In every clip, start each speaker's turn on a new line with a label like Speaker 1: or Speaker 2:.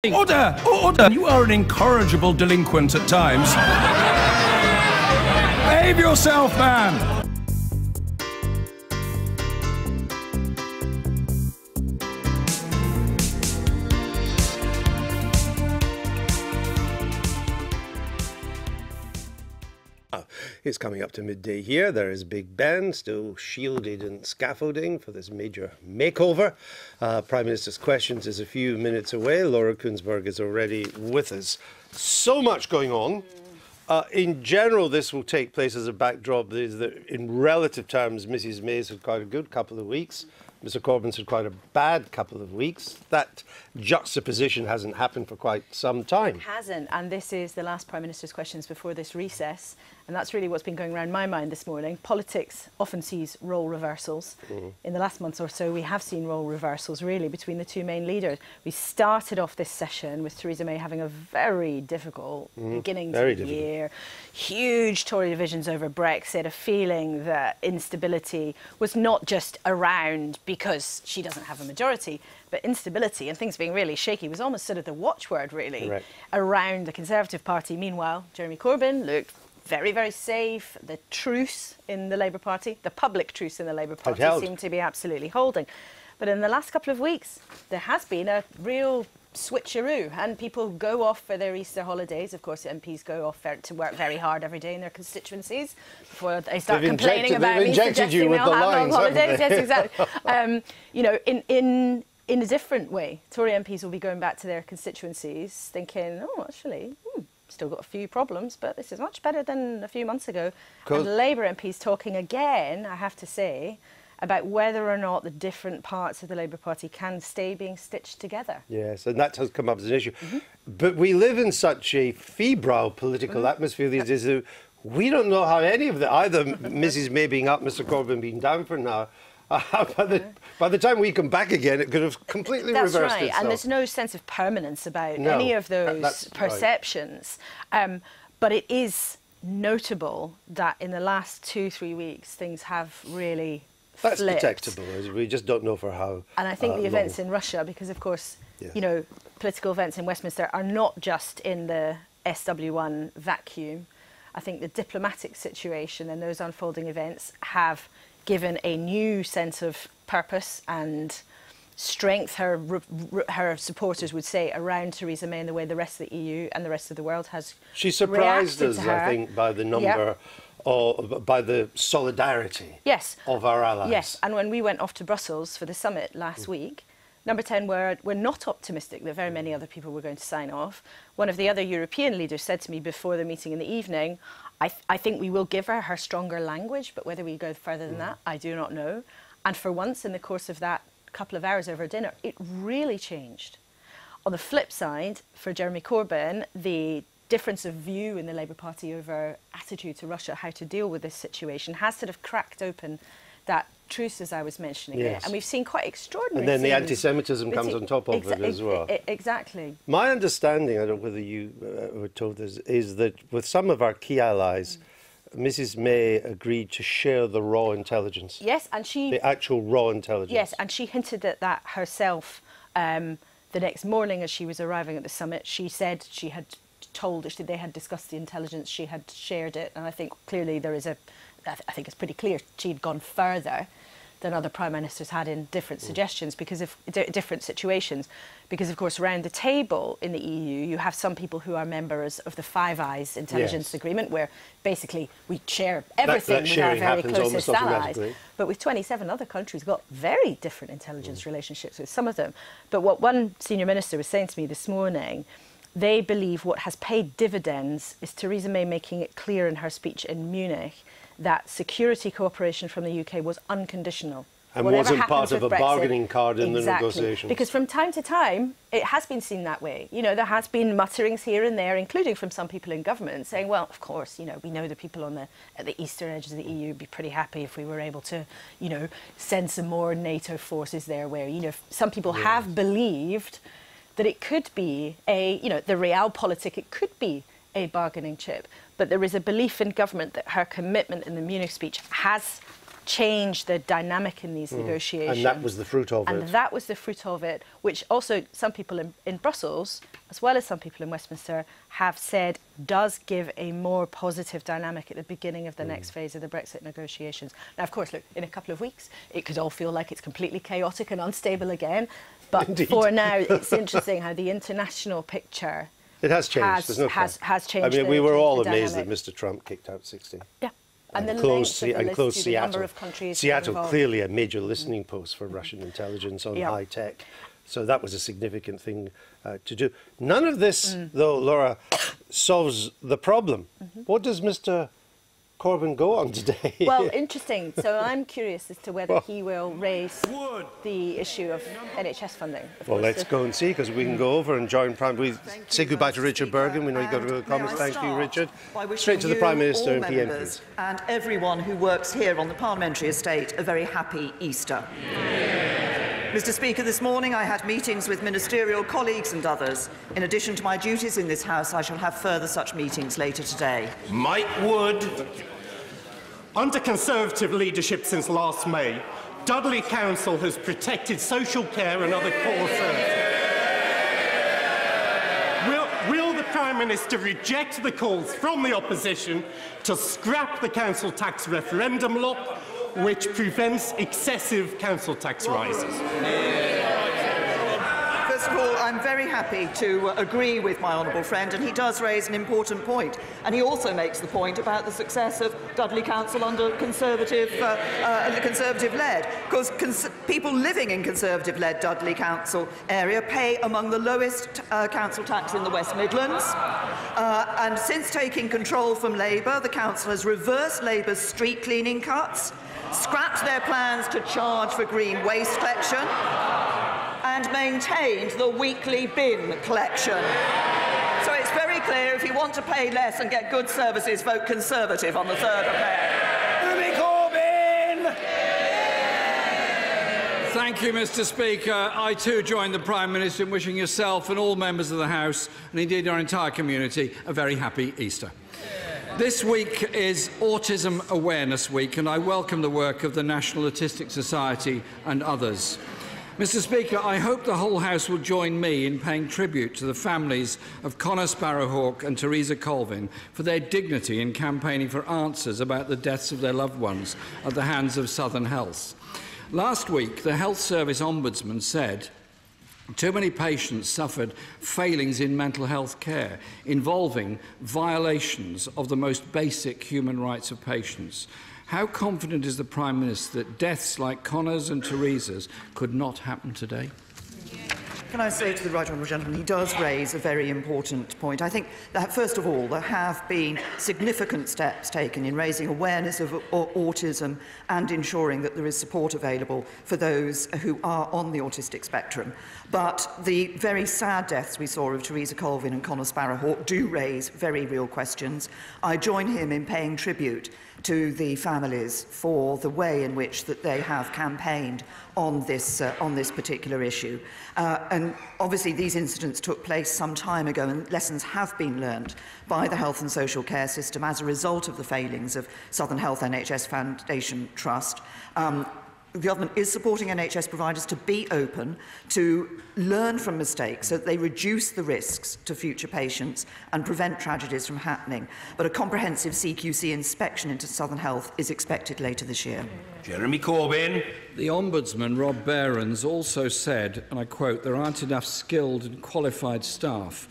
Speaker 1: Order! Order! You are an incorrigible delinquent at times. Behave yourself, man!
Speaker 2: It's coming up to midday here. There is Big Ben, still shielded in scaffolding for this major makeover. Prime Minister's Questions is a few minutes away. Laura Kuenssberg is already with us. So much going on. In general, this will take place as a backdrop. In relative terms, Mrs May's had quite a good couple of weeks. Mr Corbyn's had quite a bad couple of weeks. That juxtaposition hasn't happened for quite some time.
Speaker 3: It hasn't, and this is the last Prime Minister's Questions before this recess, and that's really what's been going around my mind this morning. Politics often sees role reversals. In the last month or so, we have seen role reversals, really, between the two main leaders. We started off this session with Theresa May having a very difficult beginning to the year. Huge Tory divisions over Brexit, a feeling that instability was not just around because she doesn't have a majority, but instability and things being really shaky was almost sort of the watchword, really, around the Conservative Party. Meanwhile, Jeremy Corbyn looked very, very safe. The truce in the Labour Party, the public truce in the Labour Party, seemed to be absolutely holding. But in the last couple of weeks, there has been a real switcheroo, and people go off for their Easter holidays. Of course, MPs go off to work very hard every day in their constituencies before they start complaining about me suggesting they'll have long holidays. Yes, exactly. You know, in a different way, Tory MPs will be going back to their constituencies thinking, oh, actually, still got a few problems, but this is much better than a few months ago. And Labour MPs talking again, I have to say, about whether or not the different parts of the Labour Party can stay being stitched together. Yes, and that has come up as an issue.
Speaker 2: But we live in such a febrile political atmosphere these days that we don't know how any of either Mrs May being up, Mr Corbyn being down for now, by the time we come back again, it could have completely reversed itself.
Speaker 3: That's right, and there's no sense of permanence about any of those perceptions. But it is notable that in the last 2-3 weeks, things have really
Speaker 2: That's
Speaker 3: flipped.
Speaker 2: detectable. We just don't know for how.
Speaker 3: And I think the events in Russia, because of course, you know, political events in Westminster are not just in the SW1 vacuum. I think the diplomatic situation and those unfolding events have given a new sense of purpose and strength, her supporters would say, around Theresa May and the way the rest of the EU and the rest of the world has
Speaker 2: She surprised us, I think, by the number, or by the solidarity of our allies.
Speaker 3: Yes, and when we went off to Brussels for the summit last week, Number 10 were not optimistic that very many other people were going to sign off. One of the other European leaders said to me before the meeting in the evening, I think we will give her stronger language, but whether we go further than that, I do not know. And for once, in the course of that couple of hours over dinner, it really changed. On the flip side, for Jeremy Corbyn, the difference of view in the Labour Party over attitude to Russia, how to deal with this situation, has sort of cracked open that truce, as I was mentioning it. And we've seen quite extraordinary
Speaker 2: And then the anti-Semitism comes on top of it as well.
Speaker 3: Exactly.
Speaker 2: My understanding, I don't know whether you were told this, is that with some of our key allies, Mrs May agreed to share the raw intelligence.
Speaker 3: Yes, and she...
Speaker 2: The actual raw intelligence.
Speaker 3: Yes, and she hinted at that herself the next morning as she was arriving at the summit. She said she had told us that they had discussed the intelligence, she had shared it, and I think clearly there is I think it's pretty clear she'd gone further than other prime ministers had in different suggestions because of different situations. Because, of course, around the table in the EU, you have some people who are members of the Five Eyes intelligence agreement, where basically we share everything with our very closest allies. But with 27 other countries, we've got very different intelligence relationships with some of them. But what one senior minister was saying to me this morning, they believe what has paid dividends is Theresa May making it clear in her speech in Munich that security cooperation from the UK was unconditional.
Speaker 2: And wasn't part of a bargaining card in the negotiations.
Speaker 3: Because from time to time, it has been seen that way. You know, there has been mutterings here and there, including from some people in government, saying, well, of course, you know, we know the people at the eastern edge of the EU would be pretty happy if we were able to, you know, send some more NATO forces there, where, you know, some people have believed that it could be the realpolitik, it could be a bargaining chip. But there is a belief in government that her commitment in the Munich speech has change the dynamic in these negotiations.
Speaker 2: And that was the fruit of it.
Speaker 3: And that was the fruit of it, which also some people in Brussels, as well as some people in Westminster, have said does give a more positive dynamic at the beginning of the next phase of the Brexit negotiations. Now, of course, look, in a couple of weeks, it could all feel like it's completely chaotic and unstable again. But
Speaker 2: Indeed.
Speaker 3: for now, it's interesting how the international picture
Speaker 2: has changed.
Speaker 3: Has changed.
Speaker 2: I mean, we were all amazed that Mr. Trump kicked out 60.
Speaker 3: Yeah. And
Speaker 2: closed
Speaker 3: closed
Speaker 2: Seattle.
Speaker 3: number of countries
Speaker 2: Seattle,
Speaker 3: involved.
Speaker 2: clearly a major listening post for Russian intelligence on high tech. So that was a significant thing to do. None of this, though, Laura, solves the problem. What does Mr. Corbyn go on today?
Speaker 3: Well, interesting. So I'm curious as to whether he will raise the issue of NHS funding.
Speaker 2: Well, let's go and see, because we can go over and join we say goodbye to Richard Bergen. We know you've got to go to comments. Thank you, Richard. Straight to the Prime Minister and PMQs.
Speaker 4: And everyone who works here on the parliamentary estate a very happy Easter. Mr. Speaker, this morning I had meetings with ministerial colleagues and others. In addition to my duties in this House, I shall have further such meetings later today.
Speaker 5: Mike Wood. Under Conservative leadership since last May, Dudley Council has protected social care and other core services. Will the Prime Minister reject the calls from the opposition to scrap the council tax referendum law, which prevents excessive council tax rises?
Speaker 4: First of all, I'm very happy to agree with my honourable friend, and he does raise an important point. And he also makes the point about the success of Dudley Council under Conservative-led, because people living in Conservative-led Dudley Council area pay among the lowest council tax in the West Midlands. And since taking control from Labour, the council has reversed Labour's street cleaning cuts, scrapped their plans to charge for green waste collection, and maintained the weekly bin collection. So it's very clear, if you want to pay less and get good services, vote Conservative on the 3rd of May.
Speaker 1: Am Corbyn! Thank you, Mr. Speaker. I too join the Prime Minister in wishing yourself and all members of the House, and indeed our entire community, a very happy Easter. This week is Autism Awareness Week, and I welcome the work of the National Autistic Society and others. Mr. Speaker, I hope the whole House will join me in paying tribute to the families of Connor Sparrowhawk and Teresa Colvin for their dignity in campaigning for answers about the deaths of their loved ones at the hands of Southern Health. Last week, the Health Service Ombudsman said too many patients suffered failings in mental health care involving violations of the most basic human rights of patients. How confident is the Prime Minister that deaths like Connor's and Teresa's could not happen today?
Speaker 4: Can I say to the right honourable gentleman, he does raise a very important point. I think that, first of all, there have been significant steps taken in raising awareness of autism and ensuring that there is support available for those who are on the autistic spectrum. But the very sad deaths we saw of Teresa Colvin and Connor Sparrowhawk do raise very real questions. I join him in paying tribute to the families for the way in which that they have campaigned on this particular issue. And obviously these incidents took place some time ago, and lessons have been learned by the health and social care system as a result of the failings of Southern Health NHS Foundation Trust. The government is supporting NHS providers to be open, to learn from mistakes so that they reduce the risks to future patients and prevent tragedies from happening. But a comprehensive CQC inspection into Southern Health is expected later this year.
Speaker 5: Jeremy Corbyn.
Speaker 1: The Ombudsman, Rob Behrens, also said, and I quote, "There aren't enough skilled and qualified staff.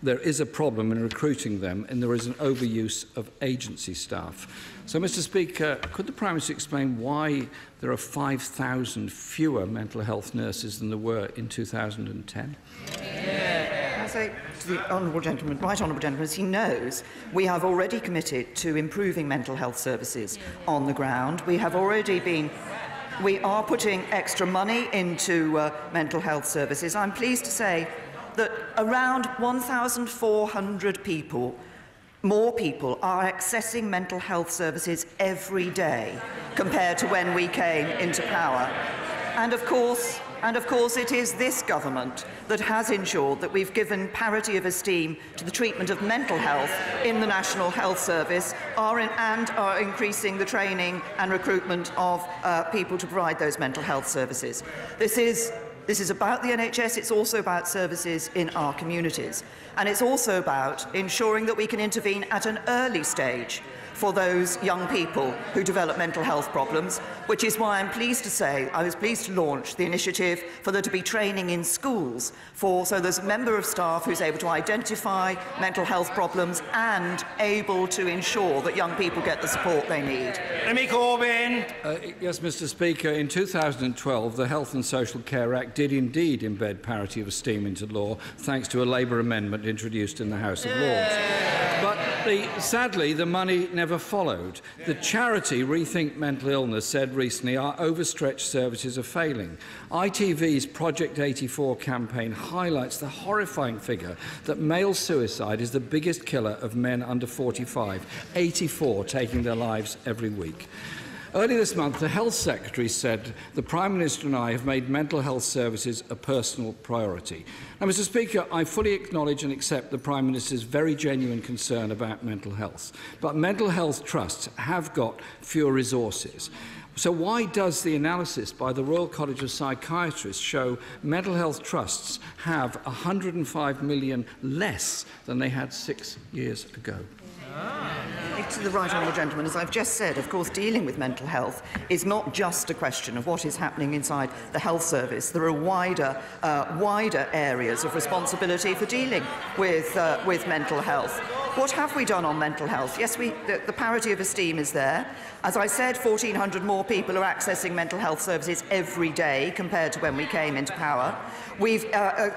Speaker 1: There is a problem in recruiting them, and there is an overuse of agency staff." So, Mr. Speaker, could the Prime Minister explain why there are 5,000 fewer mental health nurses than there were in 2010?
Speaker 4: I say to the honourable gentleman, right honourable gentleman, as he knows, we have already committed to improving mental health services on the ground. We are putting extra money into mental health services. I'm pleased to say that around 1,400 more people are accessing mental health services every day compared to when we came into power. And of course, And of course, it is this government that has ensured that we've given parity of esteem to the treatment of mental health in the National Health Service and are increasing the training and recruitment of people to provide those mental health services. This is about the NHS, it's also about services in our communities. And it's also about ensuring that we can intervene at an early stage for those young people who develop mental health problems, which is why I'm pleased to say I was pleased to launch the initiative for there to be training in schools so there's a member of staff who's able to identify mental health problems and able to ensure that young people get the support they need.
Speaker 6: Am Corbyn.
Speaker 1: Yes, Mr. Speaker. In 2012, the Health and Social Care Act did indeed embed parity of esteem into law, thanks to a Labour amendment introduced in the House of Lords. But sadly, the money never followed. The charity Rethink Mental Illness said recently our overstretched services are failing. ITV's Project 84 campaign highlights the horrifying figure that male suicide is the biggest killer of men under 45, 84 taking their lives every week. Earlier this month, the Health Secretary said the Prime Minister and I have made mental health services a personal priority. Now, Mr. Speaker, I fully acknowledge and accept the Prime Minister's very genuine concern about mental health, but mental health trusts have got fewer resources. So why does the analysis by the Royal College of Psychiatrists show mental health trusts have 105 million less than they had 6 years ago?
Speaker 4: To the right honourable gentleman, as I've just said, of course, dealing with mental health is not just a question of what is happening inside the health service. There are wider areas of responsibility for dealing with mental health. What have we done on mental health? Yes, the parity of esteem is there. As I said, 1,400 more people are accessing mental health services every day compared to when we came into power.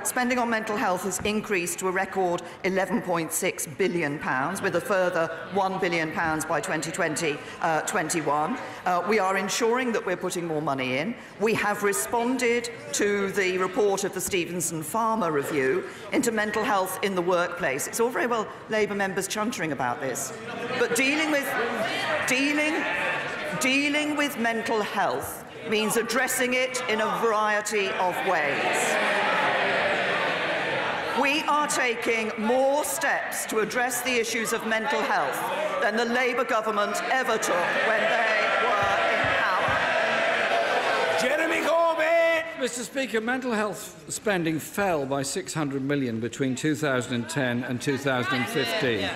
Speaker 4: Spending on mental health has increased to a record £11.6 billion, with a further £1 billion by 2021. We are ensuring that we're putting more money in. We have responded to the report of the Stevenson-Farmer review into mental health in the workplace. It's all very well Labour members chuntering about this, but dealing with mental health means addressing it in a variety of ways. We are taking more steps to address the issues of mental health than the Labour government ever took when they were in power.
Speaker 6: Jeremy Corbyn.
Speaker 1: Mr. Speaker, mental health spending fell by £600 million between 2010 and 2015.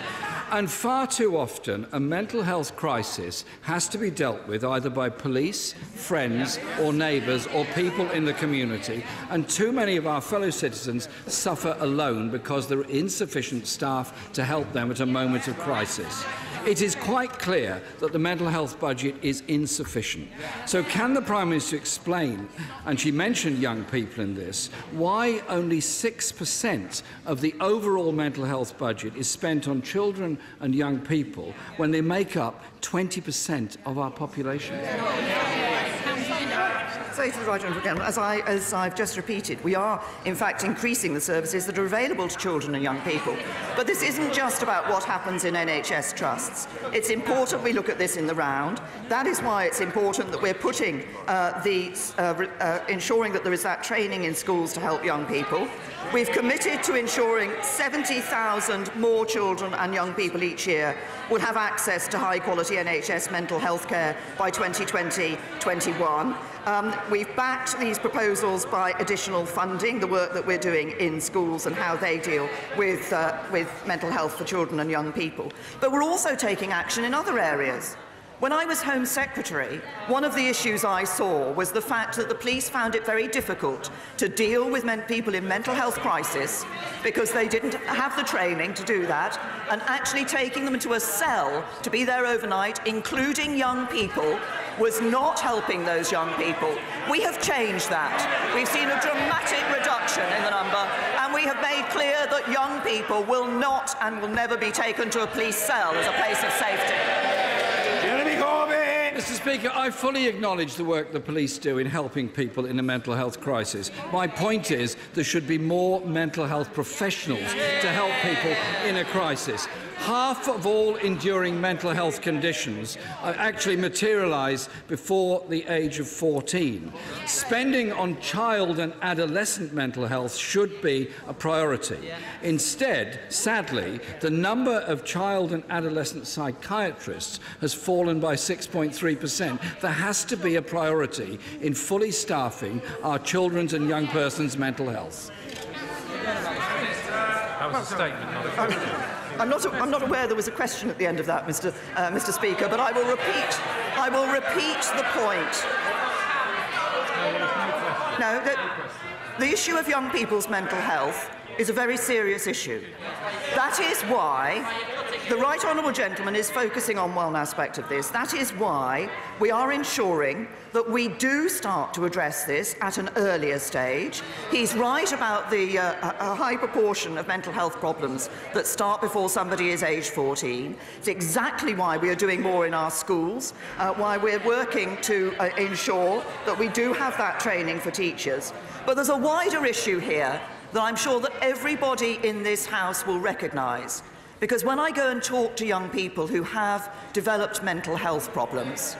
Speaker 1: And far too often, a mental health crisis has to be dealt with either by police, friends or neighbours or people in the community, and too many of our fellow citizens suffer alone because there are insufficient staff to help them at a moment of crisis. It is quite clear that the mental health budget is insufficient. So can the Prime Minister explain, and she mentioned young people in this, why only 6% of the overall mental health budget is spent on children and young people when they make up 20% of our population?
Speaker 4: Say to the right honourable gentleman, as I've just repeated, we are in fact increasing the services that are available to children and young people. But this isn't just about what happens in NHS trusts. It's important we look at this in the round. That is why it's important that we're putting ensuring that there is that training in schools to help young people. We've committed to ensuring 70,000 more children and young people each year will have access to high-quality NHS mental health care by 2020-21. We've backed these proposals by additional funding, the work that we're doing in schools and how they deal with mental health for children and young people. But we're also taking action in other areas. When I was Home Secretary, one of the issues I saw was the fact that the police found it very difficult to deal with people in mental health crisis because they didn't have the training to do that, and actually taking them into a cell to be there overnight, including young people, was not helping those young people. We have changed that. We've seen a dramatic reduction in the number, and we have made clear that young people will not and will never be taken to a police cell as a place of safety.
Speaker 1: Mr. Speaker, I fully acknowledge the work the police do in helping people in a mental health crisis. My point is there should be more mental health professionals to help people in a crisis. Half of all enduring mental health conditions actually materialise before the age of 14. Spending on child and adolescent mental health should be a priority. Instead, sadly, the number of child and adolescent psychiatrists has fallen by 6.3%. There has to be a priority in fully staffing our children's and young persons' mental health.
Speaker 7: That was a statement, not a question.
Speaker 4: I'm not aware there was a question at the end of that, Mr. Speaker, but I will repeat the point. No, the issue of young people's mental health is a very serious issue. That is why the Right Honourable Gentleman is focusing on one aspect of this. That is why we are ensuring that we do start to address this at an earlier stage. He's right about the a high proportion of mental health problems that start before somebody is age 14. It's exactly why we are doing more in our schools, why we're working to ensure that we do have that training for teachers. But there's a wider issue here that I'm sure that everybody in this House will recognise. Because when I go and talk to young people who have developed mental health problems,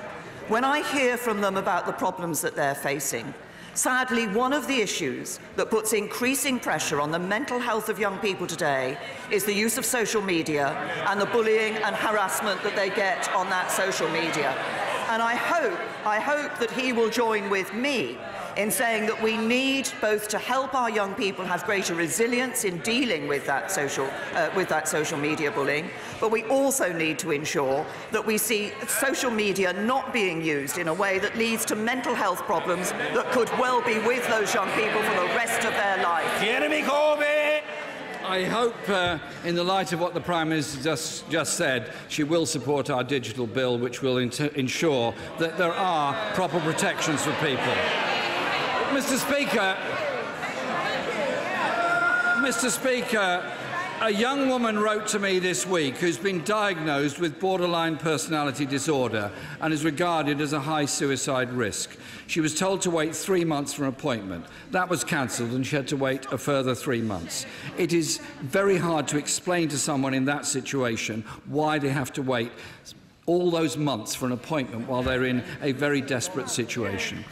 Speaker 4: when I hear from them about the problems that they're facing, sadly, one of the issues that puts increasing pressure on the mental health of young people today is the use of social media and the bullying and harassment that they get on that social media. And I hope that he will join with me in saying that we need both to help our young people have greater resilience in dealing with that social media bullying, but we also need to ensure that we see social media not being used in a way that leads to mental health problems that could well be with those young people for the rest of their life.
Speaker 6: Jeremy Corbyn!
Speaker 1: I hope, in the light of what the Prime Minister just said, she will support our digital bill, which will ensure that there are proper protections for people. Mr. Speaker, a young woman wrote to me this week who's been diagnosed with borderline personality disorder and is regarded as a high suicide risk. She was told to wait 3 months for an appointment. That was cancelled and she had to wait a further 3 months. It is very hard to explain to someone in that situation why they have to wait all those months for an appointment while they're in a very desperate situation.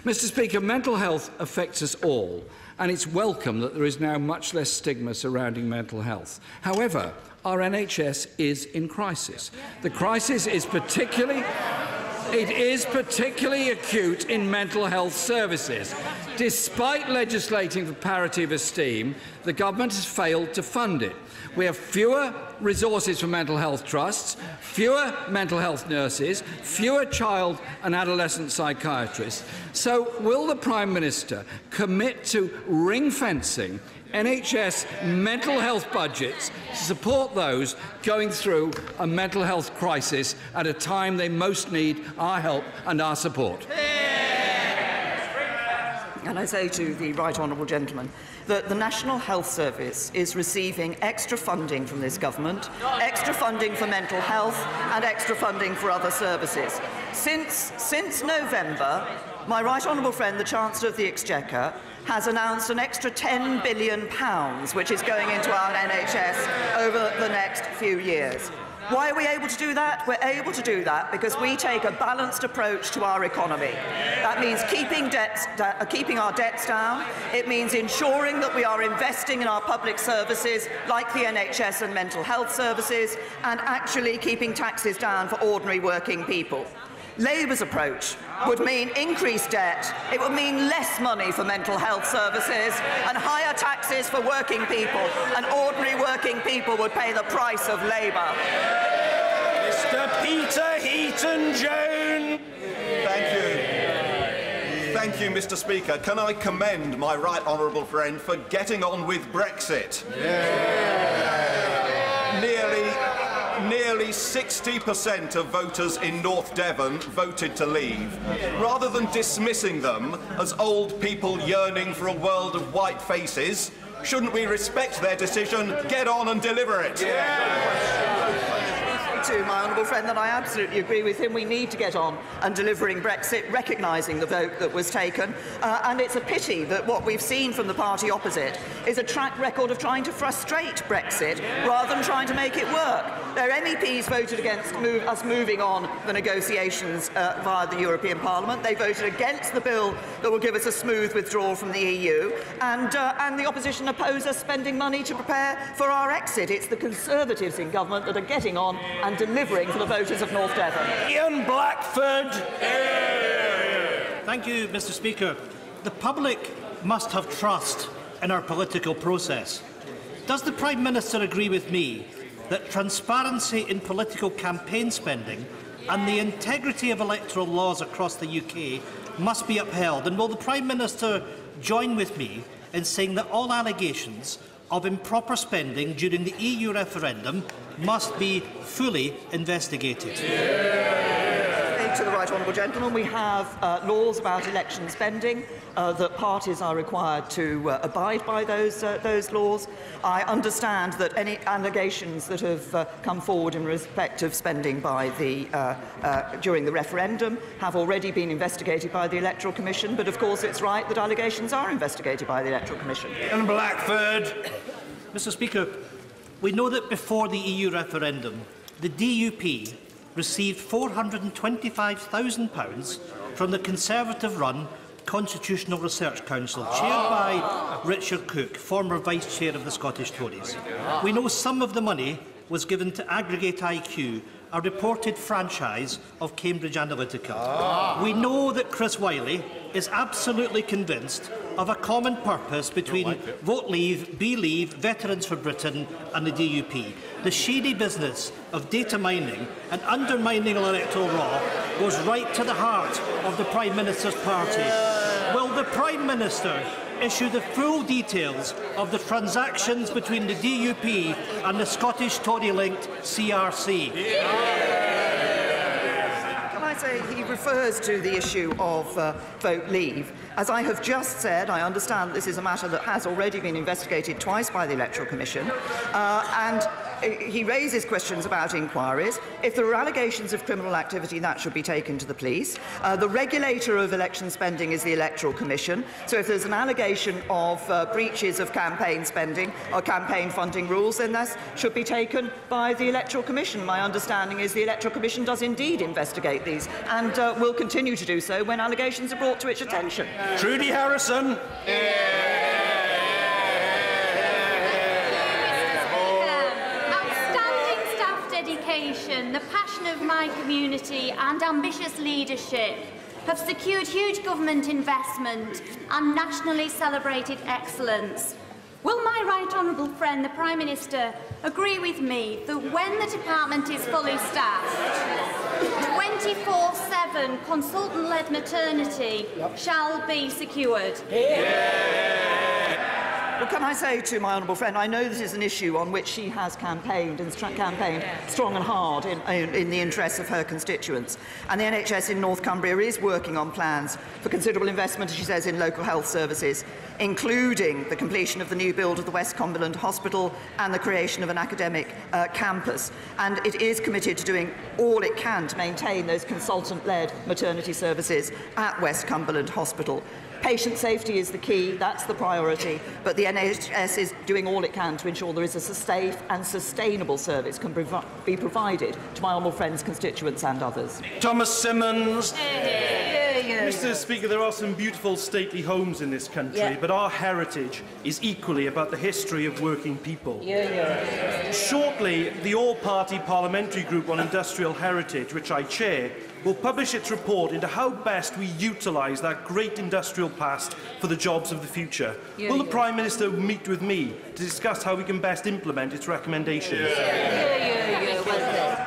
Speaker 1: Mr. Speaker, mental health affects us all, and it's welcome that there is now much less stigma surrounding mental health. However, our NHS is in crisis. The crisis is particularly acute in mental health services. Despite legislating for parity of esteem, the government has failed to fund it. We have fewer resources for mental health trusts, fewer mental health nurses, fewer child and adolescent psychiatrists. So will the Prime Minister commit to ring-fencing NHS mental health budgets to support those going through a mental health crisis at a time they most need our help and our support?
Speaker 4: And I say to the Right Honourable Gentleman that the National Health Service is receiving extra funding from this government, extra funding for mental health and extra funding for other services. Since November, my Right Honourable friend, the Chancellor of the Exchequer, has announced an extra £10 billion which is going into our NHS over the next few years. Why are we able to do that? We're able to do that because we take a balanced approach to our economy. That means keeping our debts down. It means ensuring that we are investing in our public services like the NHS and mental health services, and actually keeping taxes down for ordinary working people. Labour's approach would mean increased debt, it would mean less money for mental health services and higher taxes for working people, and ordinary working people would pay the price of labour.
Speaker 6: Mr. Peter Heaton-Jones.
Speaker 8: Thank you, Mr. Speaker. Can I commend my right honourable friend for getting on with Brexit? Nearly 60% of voters in North Devon voted to leave. Rather than dismissing them as old people yearning for a world of white faces, shouldn't we respect their decision, get on and deliver it?
Speaker 4: To my honourable friend that I absolutely agree with him. We need to get on and delivering Brexit, recognising the vote that was taken. And it's a pity that what we've seen from the party opposite is a track record of trying to frustrate Brexit rather than trying to make it work. Their MEPs voted against us moving on the negotiations via the European Parliament. They voted against the bill that will give us a smooth withdrawal from the EU. And the opposition oppose us spending money to prepare for our exit. It's the Conservatives in government that are getting on and delivering for the voters of North Devon.
Speaker 6: Ian Blackford.
Speaker 9: Thank you, Mr. Speaker. The public must have trust in our political process. Does the Prime Minister agree with me that transparency in political campaign spending and the integrity of electoral laws across the UK must be upheld? And will the Prime Minister join with me in saying that all allegations of improper spending during the EU referendum must be fully investigated?
Speaker 4: To the right honourable gentleman, we have laws about election spending that parties are required to abide by those laws. I understand that any allegations that have come forward in respect of spending by during the referendum have already been investigated by the Electoral Commission, but of course it's right that allegations are investigated by the Electoral Commission.
Speaker 6: Ian Blackford.
Speaker 9: Mr. Speaker, we know that before the EU referendum, the DUP received £425,000 from the Conservative-run Constitutional Research Council, chaired by Richard Cook, former Vice Chair of the Scottish Tories. We know some of the money was given to Aggregate IQ, a reported franchise of Cambridge Analytica. We know that Chris Wylie is absolutely convinced of a common purpose between Vote Leave, Believe, Veterans for Britain and the DUP. The shady business of data mining and undermining electoral law goes right to the heart of the Prime Minister's party. Will the Prime Minister issue the full details of the transactions between the DUP and the Scottish Tory-linked CRC?
Speaker 4: He refers to the issue of Vote Leave. As I have just said, I understand this is a matter that has already been investigated twice by the Electoral Commission, and he raises questions about inquiries. If there are allegations of criminal activity, that should be taken to the police. The regulator of election spending is the Electoral Commission, so if there's an allegation of breaches of campaign spending or campaign funding rules, then that should be taken by the Electoral Commission. My understanding is the Electoral Commission does indeed investigate these and will continue to do so when allegations are brought to its attention.
Speaker 6: Trudy Harrison.
Speaker 10: Outstanding staff dedication, the passion of my community and ambitious leadership have secured huge government investment and nationally celebrated excellence. Will my right honourable friend, the Prime Minister, agree with me that when the department is fully staffed, 24/7 consultant-led maternity shall be secured?
Speaker 4: Well, can I say to my honourable friend, I know this is an issue on which she has campaigned and campaigned strong and hard in the interests of her constituents. And the NHS in North Cumbria is working on plans for considerable investment, as she says, in local health services, including the completion of the new build of the West Cumberland Hospital and the creation of an academic campus. And it is committed to doing all it can to maintain those consultant-led maternity services at West Cumberland Hospital. Patient safety is the key, that's the priority, but the NHS is doing all it can to ensure there is a safe and sustainable service can be provided to my honourable friends, constituents and others.
Speaker 6: Thomas Simmons.
Speaker 11: Mr. Speaker, there are some beautiful stately homes in this country, but our heritage is equally about the history of working people. Shortly, the All-Party Parliamentary Group on Industrial Heritage, which I chair, will publish its report into how best we utilise that great industrial past for the jobs of the future. Will the Prime Minister meet with me to discuss how we can best implement its recommendations?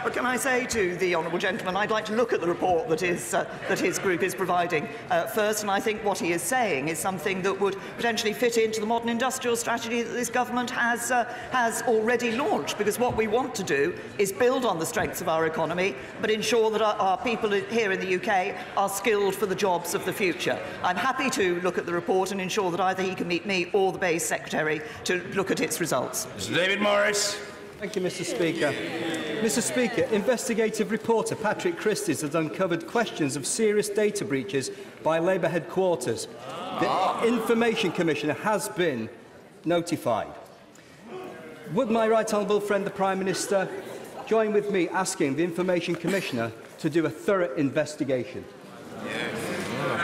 Speaker 4: But can I say to the honourable gentleman, I'd like to look at the report that his group is providing first, and I think what he is saying is something that would potentially fit into the modern industrial strategy that this government has already launched, because what we want to do is build on the strengths of our economy, but ensure that our people here in the UK are skilled for the jobs of the future. I'm happy to look at the report and ensure that either he can meet me or the Bay's Secretary to look at its results.
Speaker 6: Mr. David Morris.
Speaker 12: Thank you, Mr. Speaker. Mr. Speaker, investigative reporter Patrick Christie's has uncovered questions of serious data breaches by Labour headquarters. The Information Commissioner has been notified. Would my right honourable friend, the Prime Minister, join with me asking the Information Commissioner to do a thorough investigation?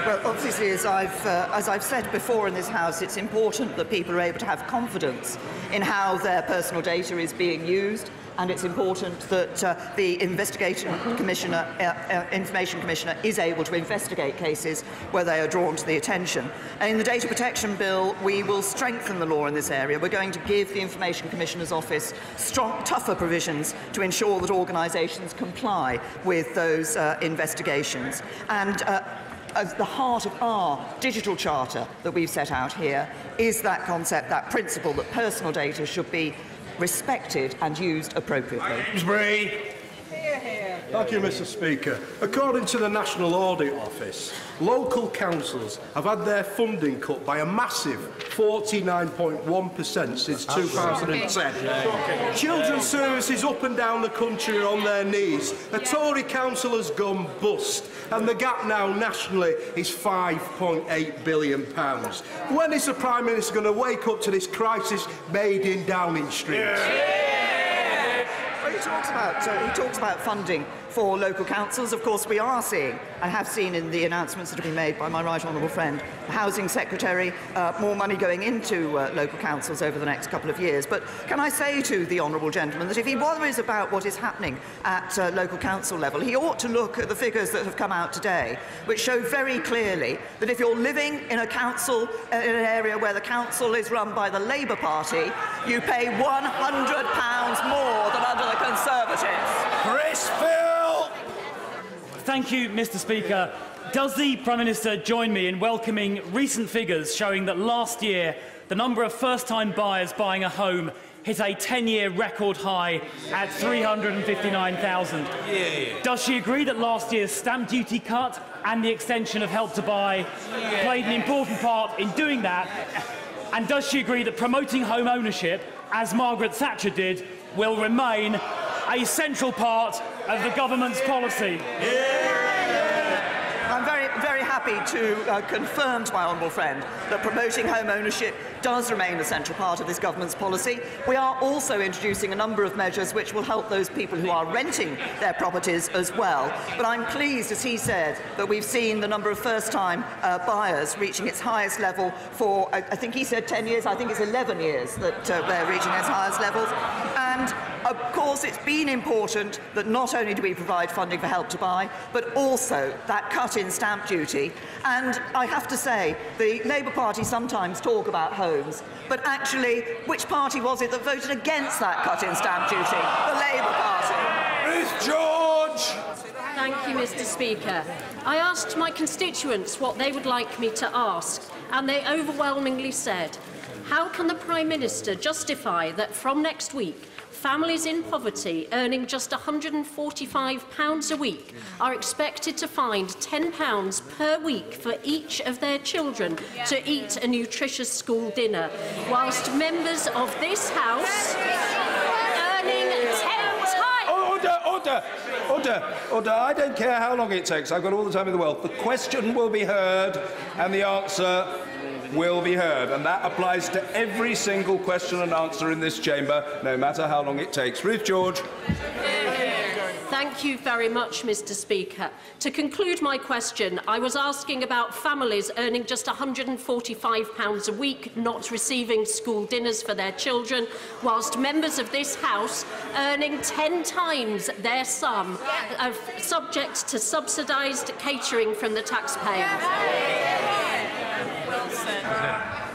Speaker 4: Well, obviously, as I've said before in this House, it's important that people are able to have confidence in how their personal data is being used, and it's important that the Information Commissioner is able to investigate cases where they are drawn to the attention. And in the Data Protection Bill, we will strengthen the law in this area. We're going to give the Information Commissioner's Office tougher provisions to ensure that organisations comply with those investigations. And at the heart of our digital charter that we've set out here is that concept, that principle that personal data should be respected and used appropriately.
Speaker 11: Thank you, Mr. Speaker. According to the National Audit Office, local councils have had their funding cut by a massive 49.1% since 2010. Children's services up and down the country are on their knees. A Tory council has gone bust, and the gap now nationally is £5.8 billion. When is the Prime Minister going to wake up to this crisis made in Downing Street?
Speaker 4: Well, he talks about funding for local councils. Of course, we are seeing, and have seen in the announcements that have been made by my right honourable friend, the Housing Secretary, more money going into local councils over the next couple of years. But can I say to the honourable gentleman that if he worries about what is happening at local council level, he ought to look at the figures that have come out today, which show very clearly that if you're living in a council, in an area where the council is run by the Labour Party, you pay £100 more than under the Conservatives.
Speaker 6: Chris Phil!
Speaker 13: Thank you, Mr. Speaker. Does the Prime Minister join me in welcoming recent figures showing that last year the number of first-time buyers buying a home hit a 10-year record high at 359,000? Does she agree that last year's stamp duty cut and the extension of Help to Buy played an important part in doing that? And does she agree that promoting home ownership, as Margaret Thatcher did, will remain a central part of the government's policy?
Speaker 4: I'm very happy to confirm to my honourable friend that promoting home ownership does remain a central part of this government's policy. We are also introducing a number of measures which will help those people who are renting their properties as well. But I'm pleased, as he said, that we've seen the number of first-time buyers reaching its highest level for, I think he said 10 years, I think it's 11 years that they're reaching its highest levels. And of course, it's been important that not only do we provide funding for Help to Buy, but also that cut in stamp duty. And I have to say, the Labour Party sometimes talk about homes, but actually, which party was it that voted against that cut in stamp duty? The Labour Party.
Speaker 6: Ruth George!
Speaker 14: Thank you, Mr. Speaker. I asked my constituents what they would like me to ask, and they overwhelmingly said, how can the Prime Minister justify that from next week, families in poverty earning just £145 a week are expected to find £10 per week for each of their children to eat a nutritious school dinner, whilst members of this House earning 10 times...
Speaker 6: Order. I don't care how long it takes. I've got all the time in the world. The question will be heard and the answer will be heard, and that applies to every single question and answer in this chamber, no matter how long it takes. Ruth George.
Speaker 14: Thank you very much, Mr. Speaker. To conclude my question, I was asking about families earning just £145 a week not receiving school dinners for their children, whilst members of this House earning 10 times their sum, subject to subsidised catering from the taxpayer.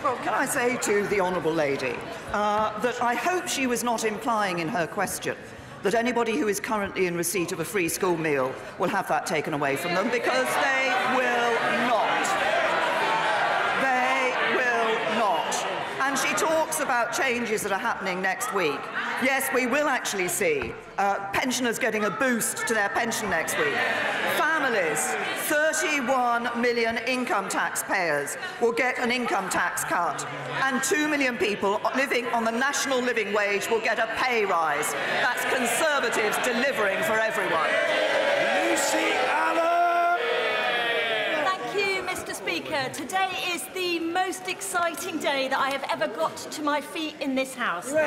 Speaker 4: Well, can I say to the honourable lady that I hope she was not implying in her question that anybody who is currently in receipt of a free school meal will have that taken away from them, because they will not. They will not. And she talks about changes that are happening next week. Yes, we will actually see pensioners getting a boost to their pension next week. Families, 31 million income taxpayers will get an income tax cut, and 2 million people living on the national living wage will get a pay rise. That's Conservatives delivering for everyone.
Speaker 6: Lucy Allen!
Speaker 15: Thank you, Mr. Speaker. Today is the most exciting day that I have ever got to my feet in this House. And,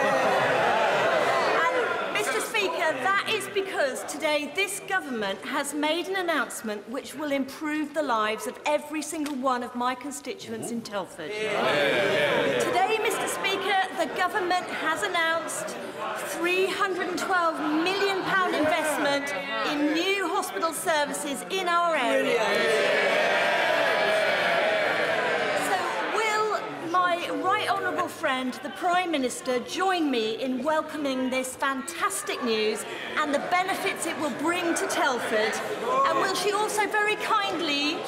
Speaker 15: Mr. Speaker, That is because today this government has made an announcement which will improve the lives of every single one of my constituents in Telford. Today, Mr. Speaker, the government has announced £312 million investment in new hospital services in our area. My right honourable friend, the Prime Minister, join me in welcoming this fantastic news and the benefits it will bring to Telford? And will she also very kindly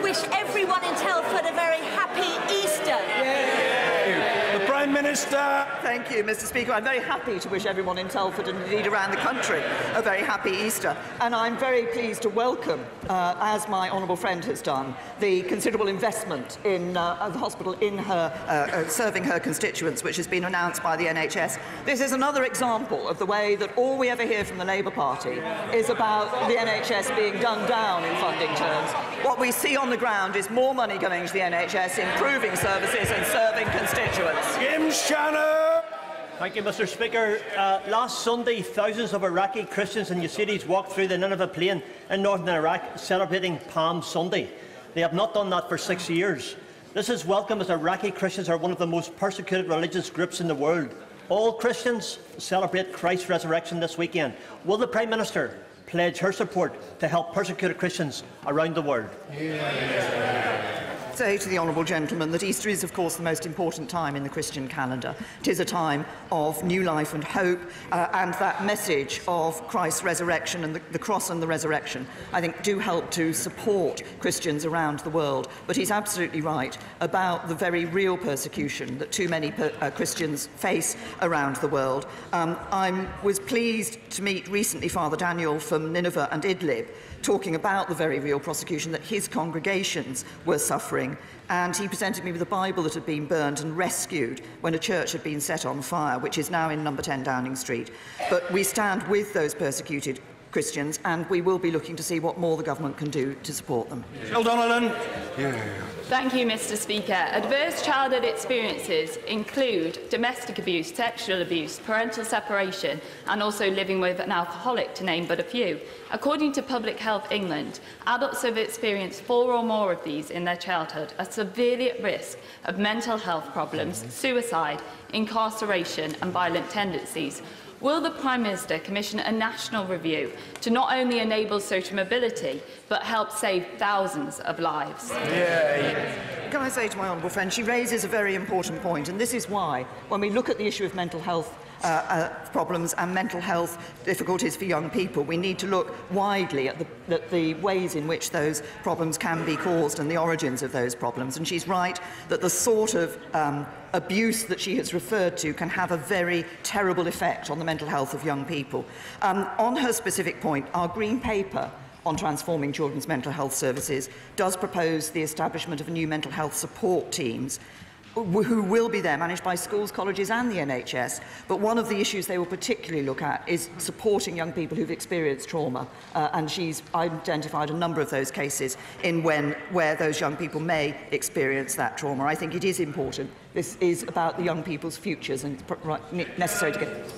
Speaker 15: wish everyone in Telford a very happy Easter?
Speaker 6: The Prime Minister.
Speaker 4: Thank you, Mr. Speaker. I'm very happy to wish everyone in Telford and indeed around the country a very happy Easter. And I'm very pleased to welcome, as my honourable friend has done, the considerable investment in the hospital in her serving her constituents, which has been announced by the NHS. This is another example of the way that all we ever hear from the Labour Party is about the NHS being done down in funding terms. What we see on the ground is more money going to the NHS, improving services and serving constituents.
Speaker 6: Jim Shannon.
Speaker 16: Thank you, Mr. Speaker. Last Sunday, thousands of Iraqi Christians and Yazidis walked through the Nineveh Plain in northern Iraq celebrating Palm Sunday. They have not done that for 6 years. This is welcome as Iraqi Christians are one of the most persecuted religious groups in the world. All Christians celebrate Christ's resurrection this weekend. Will the Prime Minister pledge her support to help persecuted Christians around the world?
Speaker 4: Say to the honourable gentleman that Easter is, of course, the most important time in the Christian calendar. It is a time of new life and hope, and that message of Christ's resurrection and the cross and the resurrection, I think, do help to support Christians around the world. But he's absolutely right about the very real persecution that too many Christians face around the world. I was pleased to meet recently Father Daniel from Nineveh and Idlib, talking about the very real prosecution that his congregations were suffering. And he presented me with a Bible that had been burned and rescued when a church had been set on fire, which is now in number 10 Downing Street. But we stand with those persecuted Christians, and we will be looking to see what more the government can do to support them.
Speaker 17: Thank you, Mr. Speaker. Adverse childhood experiences include domestic abuse, sexual abuse, parental separation, and also living with an alcoholic, to name but a few. According to Public Health England, adults who have experienced 4 or more of these in their childhood are severely at risk of mental health problems, suicide, incarceration, and violent tendencies. Will the Prime Minister commission a national review to not only enable social mobility, but help save thousands of lives?
Speaker 4: Can I say to my honourable friend, she raises a very important point, and this is why, when we look at the issue of mental health problems and mental health difficulties for young people, we need to look widely at the ways in which those problems can be caused and the origins of those problems. And she's right that the sort of abuse that she has referred to can have a very terrible effect on the mental health of young people. On her specific point, our Green Paper on transforming children's mental health services does propose the establishment of new mental health support teams who will be there, managed by schools, colleges and the NHS. But one of the issues they will particularly look at is supporting young people who've experienced trauma. And she's identified a number of those cases where those young people may experience that trauma. I think it is important. This is about the young people's futures, and it's necessary to get...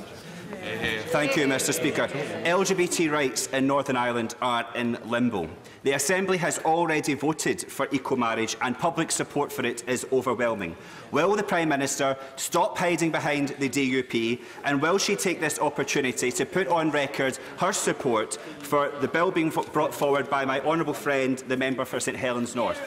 Speaker 18: Thank you, Mr. Speaker. LGBT rights in Northern Ireland are in limbo. The Assembly has already voted for equal marriage and public support for it is overwhelming. Will the Prime Minister stop hiding behind the DUP, and will she take this opportunity to put on record her support for the bill being brought forward by my honourable friend, the member for St Helens North?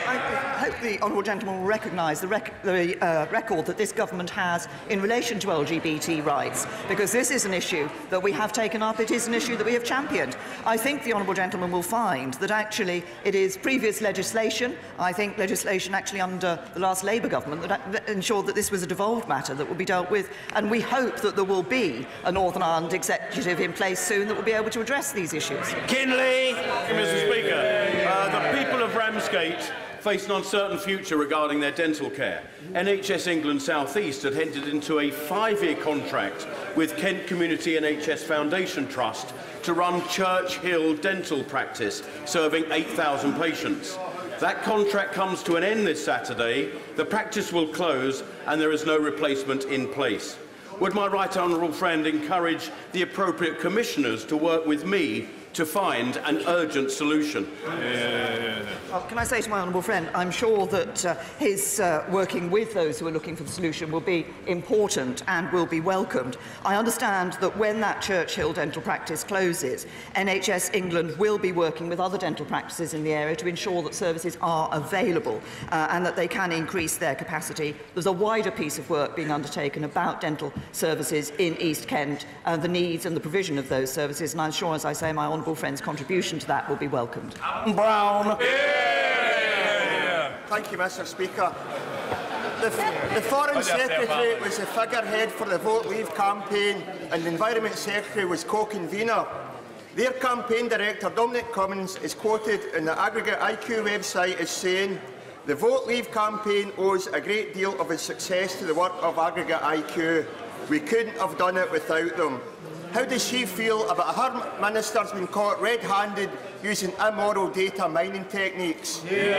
Speaker 4: I hope the honourable gentleman will recognise the record that this government has in relation to LGBT rights, because this is an issue that we have taken up. It is an issue that we have championed. I think the honourable gentleman will find that actually it is previous legislation, I think legislation actually under the last Labour government, that ensured that this was a devolved matter that will be dealt with, and we hope that there will be a Northern Ireland executive in place soon that will be able to address these issues.
Speaker 19: Kinley. Mr. Speaker, the people of Ramsgate face an uncertain future regarding their dental care. NHS England South East had entered into a 5-year contract with Kent Community NHS Foundation Trust to run Church Hill Dental Practice, serving 8,000 patients. That contract comes to an end this Saturday. The practice will close and there is no replacement in place. would my right honourable friend encourage the appropriate commissioners to work with me to find an urgent solution?
Speaker 4: Well, can I say to my honourable friend, I'm sure that his working with those who are looking for the solution will be important and will be welcomed. I understand that when that Churchill dental practice closes, NHS England will be working with other dental practices in the area to ensure that services are available and that they can increase their capacity. There's a wider piece of work being undertaken about dental services in East Kent, the needs and the provision of those services, and I'm sure, as I say, my honourable friend's contribution to that will be welcomed.
Speaker 6: Brown.
Speaker 20: Thank you, Mr. Speaker. The Foreign Secretary was the figurehead for the Vote Leave campaign and the Environment Secretary was co-convener. Their campaign director, Dominic Cummins, is quoted in the Aggregate IQ website as saying, "The Vote Leave campaign owes a great deal of its success to the work of Aggregate IQ. We couldn't have done it without them." How does she feel about her minister's been caught red-handed using immoral data mining techniques?
Speaker 4: Can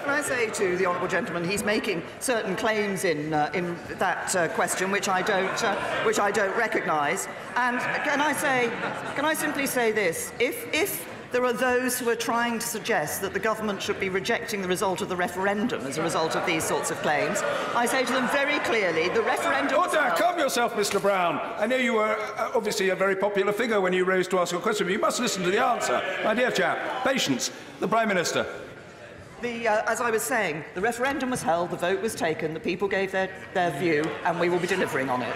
Speaker 4: I say to the honourable gentleman, he's making certain claims in that question which I don't recognise. And can I simply say this: if there are those who are trying to suggest that the government should be rejecting the result of the referendum as a result of these sorts of claims, I say to them very clearly, the referendum...
Speaker 6: Order! Calm yourself, Mr Brown. I know you were obviously a very popular figure when you rose to ask a question, but you must listen to the answer. My dear chap, patience. The Prime Minister.
Speaker 4: As I was saying, the referendum was held, the vote was taken, the people gave their view, and we will be delivering on it.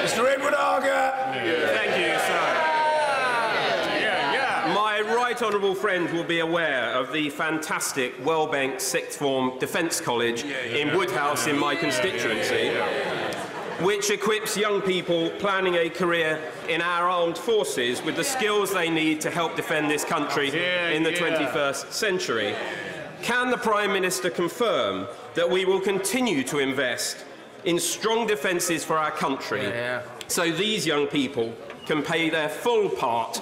Speaker 6: Mr Edward Arger.
Speaker 21: Thank you, sir. My right honourable friend will be aware of the fantastic Wellbank Sixth Form Defence College in Woodhouse in my constituency, which equips young people planning a career in our armed forces with the skills they need to help defend this country in the 21st century. Can the Prime Minister confirm that we will continue to invest in strong defences for our country so these young people can play their full part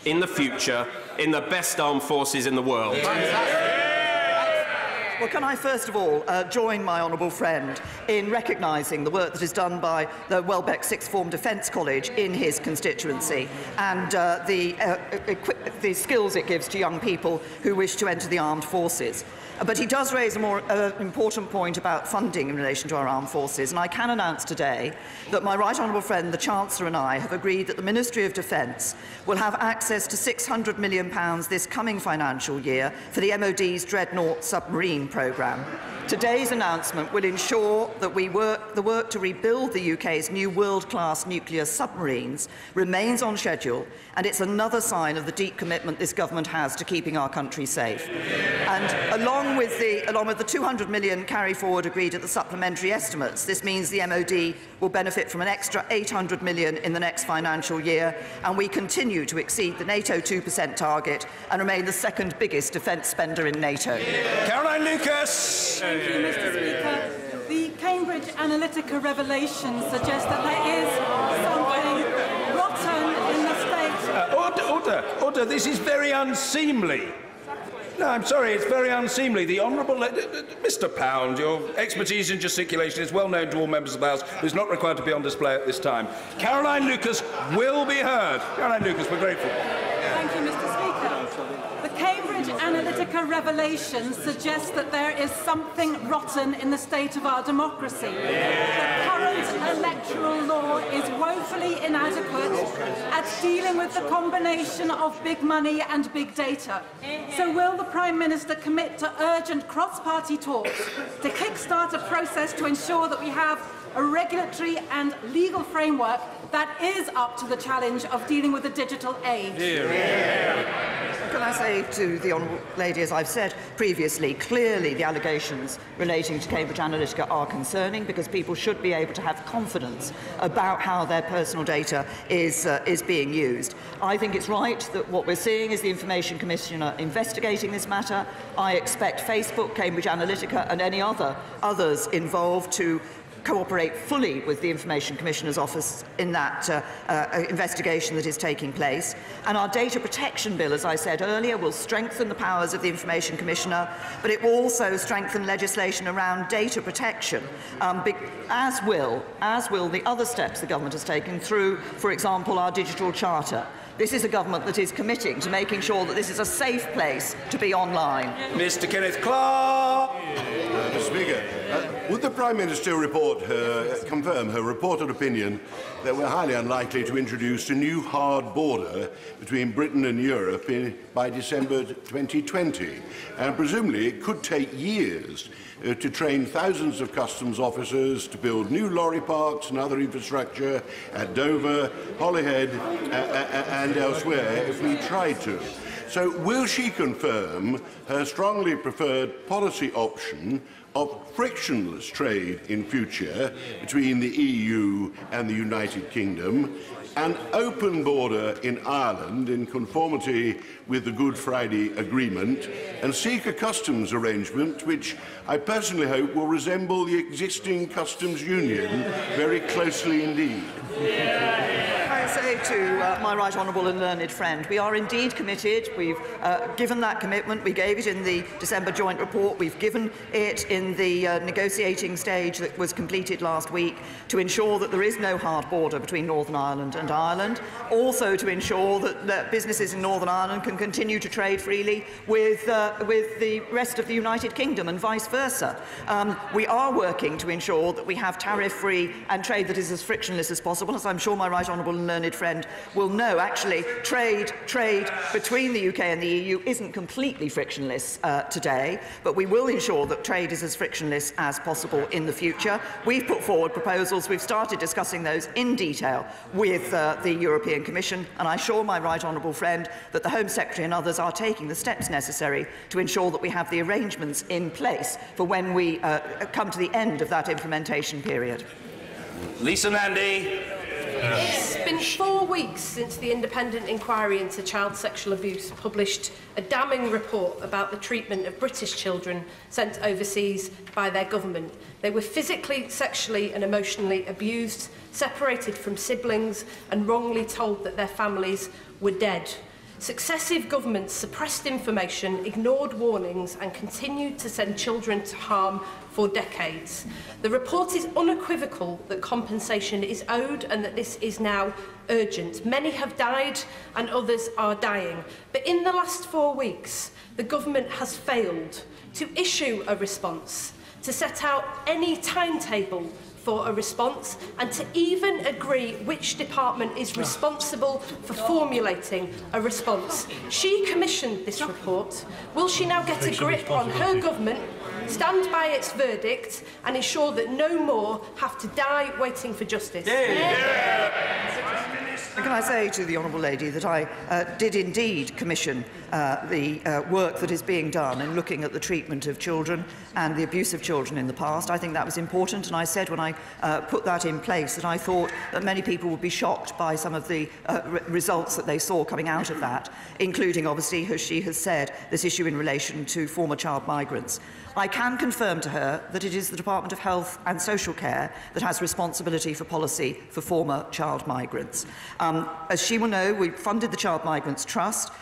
Speaker 21: in the future in the best armed forces in the world?
Speaker 4: Well, can I first of all join my honourable friend in recognising the work that is done by the Welbeck Sixth Form Defence College in his constituency and the skills it gives to young people who wish to enter the armed forces. But he does raise a more important point about funding in relation to our armed forces, and I can announce today that my right honourable friend, the Chancellor, and I have agreed that the Ministry of Defence will have access to £600 million this coming financial year for the MOD's Dreadnought submarine programme. Today's announcement will ensure that the work to rebuild the UK's new world-class nuclear submarines remains on schedule, and it's another sign of the deep commitment this government has to keeping our country safe. And along with the 200 million carry forward agreed at the supplementary estimates, this means the MOD will benefit from an extra 800 million in the next financial year, and we continue to exceed the NATO 2% target and remain the second biggest defence spender in NATO.
Speaker 6: Caroline Lucas.
Speaker 22: Thank you, Mr. Speaker. The Cambridge Analytica revelations suggest that there is something rotten in the state.
Speaker 6: Order. This is very unseemly. No, I'm sorry, it's very unseemly. The Honourable Mr Pound, your expertise in gesticulation is well known to all members of the House. It's not required to be on display at this time. Caroline Lucas will be heard. Caroline Lucas, we're grateful.
Speaker 22: Thank you, Mr. Speaker. The Cambridge Analytica revelations suggest that there is something rotten in the state of our democracy. The current electoral law is woefully inadequate at dealing with the combination of big money and big data. So will the Prime Minister commit to urgent cross-party talks to kickstart a process to ensure that we have a regulatory and legal framework that is up to the challenge of dealing with the digital age?
Speaker 4: Can I say to the honourable lady, as I've said previously, clearly the allegations relating to Cambridge Analytica are concerning, because people should be able to have confidence about how their personal data is being used. I think it's right that what we're seeing is the Information Commissioner investigating this matter. I expect Facebook, Cambridge Analytica and any others involved to cooperate fully with the Information Commissioner's Office in that investigation that is taking place. And our data protection bill, as I said earlier, will strengthen the powers of the Information Commissioner, but it will also strengthen legislation around data protection, as will the other steps the government has taken through, for example, our digital charter. This is a government that is committing to making sure that this is a safe place to be online.
Speaker 6: Mr. Kenneth Clark.
Speaker 2: Mr. Speaker, would the Prime Minister confirm her reported opinion that we're highly unlikely to introduce a new hard border between Britain and Europe by December 2020? And presumably it could take years to train thousands of customs officers to build new lorry parks and other infrastructure at Dover, Holyhead and elsewhere if we tried to. So will she confirm her strongly preferred policy option of frictionless trade in future between the EU and the United Kingdom, an open border in Ireland in conformity with the Good Friday Agreement, and seek a customs arrangement which I personally hope will resemble the existing customs union very closely indeed?
Speaker 4: I say to my right honourable and learned friend, we are indeed committed. We've given that commitment. We gave it in the December joint report. We've given it in the negotiating stage that was completed last week to ensure that there is no hard border between Northern Ireland and Ireland. Also to ensure that businesses in Northern Ireland can continue to trade freely with the rest of the United Kingdom and vice versa. We are working to ensure that we have tariff-free and trade that is as frictionless as possible. As I'm sure my right honourable and learned friend will know, actually, trade between the UK and the EU isn't completely frictionless today, but we will ensure that trade is as frictionless as possible in the future. We've put forward proposals. We've started discussing those in detail with the European Commission, and I assure my right honourable friend that the Home Secretary and others are taking the steps necessary to ensure that we have the arrangements in place for when we come to the end of that implementation period.
Speaker 6: Lisa Nandy.
Speaker 14: It's been 4 weeks since the independent inquiry into child sexual abuse published a damning report about the treatment of British children sent overseas by their government. They were physically, sexually and emotionally abused, separated from siblings and wrongly told that their families were dead. Successive governments suppressed information, ignored warnings and continued to send children to harm for decades. The report is unequivocal that compensation is owed and that this is now urgent. Many have died and others are dying. But in the last 4 weeks, the government has failed to issue a response, to set out any timetable for a response and to even agree which department is responsible for formulating a response. She commissioned this report. Will she now get a grip on her government, stand by its verdict and ensure that no more have to die waiting for justice?
Speaker 4: Can I say to the honourable lady that I did indeed commission the work that is being done in looking at the treatment of children and the abuse of children in the past. I think that was important, and I said when I put that in place that I thought that many people would be shocked by some of the results that they saw coming out of that, including, obviously, as she has said, this issue in relation to former child migrants. I can confirm to her that it is the Department of Health and Social Care that has responsibility for policy for former child migrants. As she will know, we've funded the Child Migrants Trust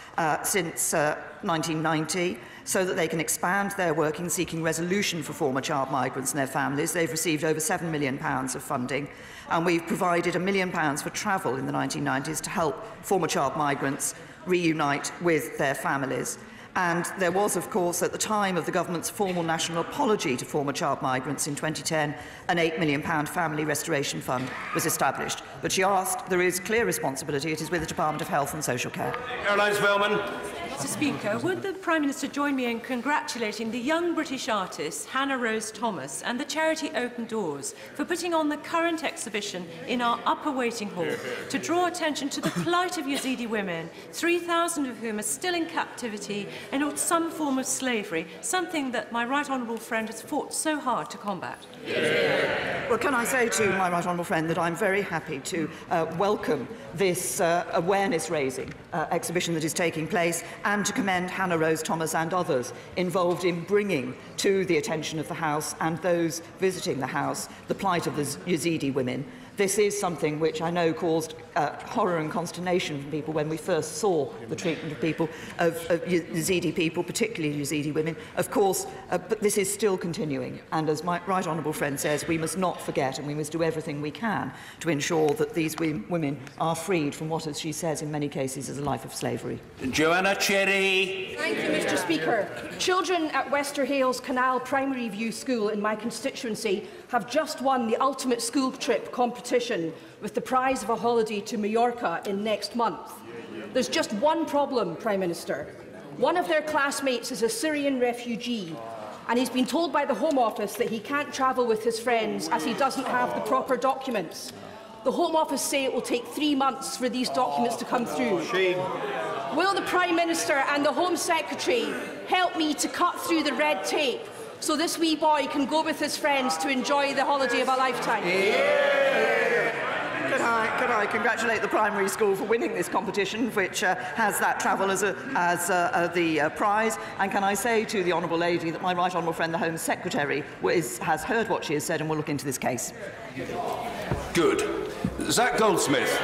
Speaker 4: since 1990 so that they can expand their work in seeking resolution for former child migrants and their families. They've received over £7 million of funding, and we've provided £1 million for travel in the 1990s to help former child migrants reunite with their families. And there was, of course, at the time of the government's formal national apology to former child migrants in 2010, an £8 million family restoration fund was established. But she asked, there is clear responsibility. It is with the Department of Health and Social Care.
Speaker 6: Caroline Spelman.
Speaker 22: Mr. Speaker, would the Prime Minister join me in congratulating the young British artist Hannah Rose Thomas and the charity Open Doors for putting on the current exhibition in our upper waiting hall to draw attention to the plight of Yazidi women, 3,000 of whom are still in captivity in some form of slavery, something that my right honourable friend has fought so hard to combat?
Speaker 4: Well, can I say to my right honourable friend that I'm very happy to welcome this awareness-raising exhibition that is taking place, and to commend Hannah Rose Thomas and others involved in bringing to the attention of the House and those visiting the House the plight of the Yazidi women. This is something which I know caused horror and consternation from people when we first saw the treatment of people, of Yazidi people, particularly Yazidi women. Of course, but this is still continuing. And as my right honourable friend says, we must not forget and we must do everything we can to ensure that these women are freed from what, as she says, in many cases is a life of slavery.
Speaker 3: Joanna Cherry.
Speaker 5: Thank you, Mr. Speaker. Children at Wester Hales Canal Primary View School in my constituency have just won the ultimate school trip competition with the prize of a holiday to Mallorca in next month. There's just one problem, Prime Minister. One of their classmates is a Syrian refugee, and he's been told by the Home Office that he can't travel with his friends as he doesn't have the proper documents. The Home Office say it will take 3 months for these documents to come through.
Speaker 6: Shame.
Speaker 5: Will the Prime Minister and the Home Secretary help me to cut through the red tape so this wee boy can go with his friends to enjoy the holiday of a lifetime?
Speaker 4: Can I congratulate the primary school for winning this competition, which has that travel as the prize? And can I say to the honourable lady that my right honourable friend, the Home Secretary, has heard what she has said and will look into this case.
Speaker 19: Good. Zach Goldsmith.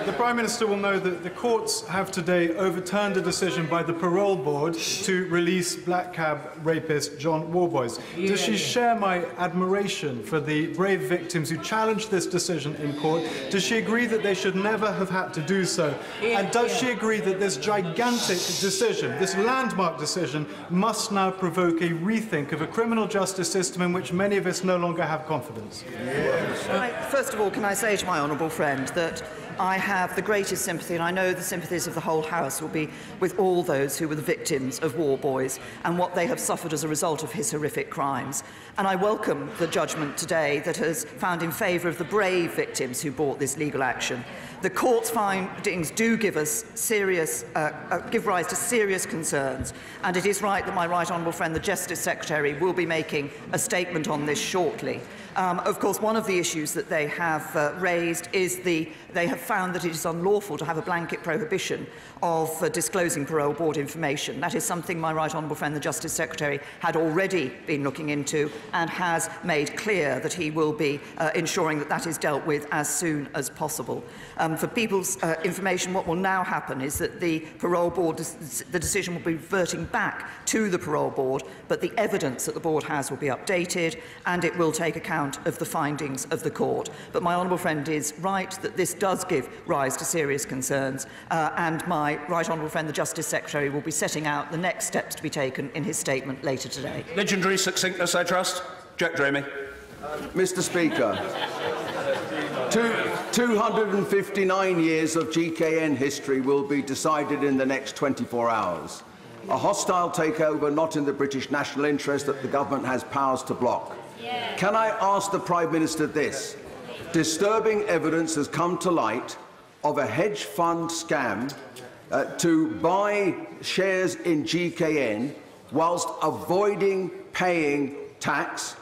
Speaker 23: The Prime Minister will know that the courts have today overturned a decision by the parole board to release black cab rapist John Warboys. Does she share my admiration for the brave victims who challenged this decision in court? Does she agree that they should never have had to do so? And does she agree that this gigantic decision, this landmark decision, must now provoke a rethink of a criminal justice system in which many of us no longer have confidence?
Speaker 4: First of all, can I say to my honourable friend that I have the greatest sympathy, and I know the sympathies of the whole House will be with all those who were the victims of war boys and what they have suffered as a result of his horrific crimes. And I welcome the judgment today that has found in favour of the brave victims who brought this legal action. The court's findings do give us give rise to serious concerns, and it is right that my right honourable friend, the Justice Secretary, will be making a statement on this shortly. Of course, one of the issues that they have raised is they have found that it is unlawful to have a blanket prohibition of disclosing parole board information. That is something my right honourable friend, the Justice Secretary, had already been looking into and has made clear that he will be ensuring that that is dealt with as soon as possible. For people's information, what will now happen is that the parole board, the decision will be reverting back to the parole board, but the evidence that the board has will be updated and it will take account of the findings of the court. But my honourable friend is right that this does give rise to serious concerns, and my right honourable friend, the Justice Secretary, will be setting out the next steps to be taken in his statement later today.
Speaker 19: Legendary succinctness, I trust. Jack Dramey.
Speaker 24: Mr. Speaker, 259 years of GKN history will be decided in the next 24 hours. A hostile takeover not in the British national interest that the government has powers to block. Can I ask the Prime Minister this? Disturbing evidence has come to light of a hedge fund scam to buy shares in GKN whilst avoiding paying tax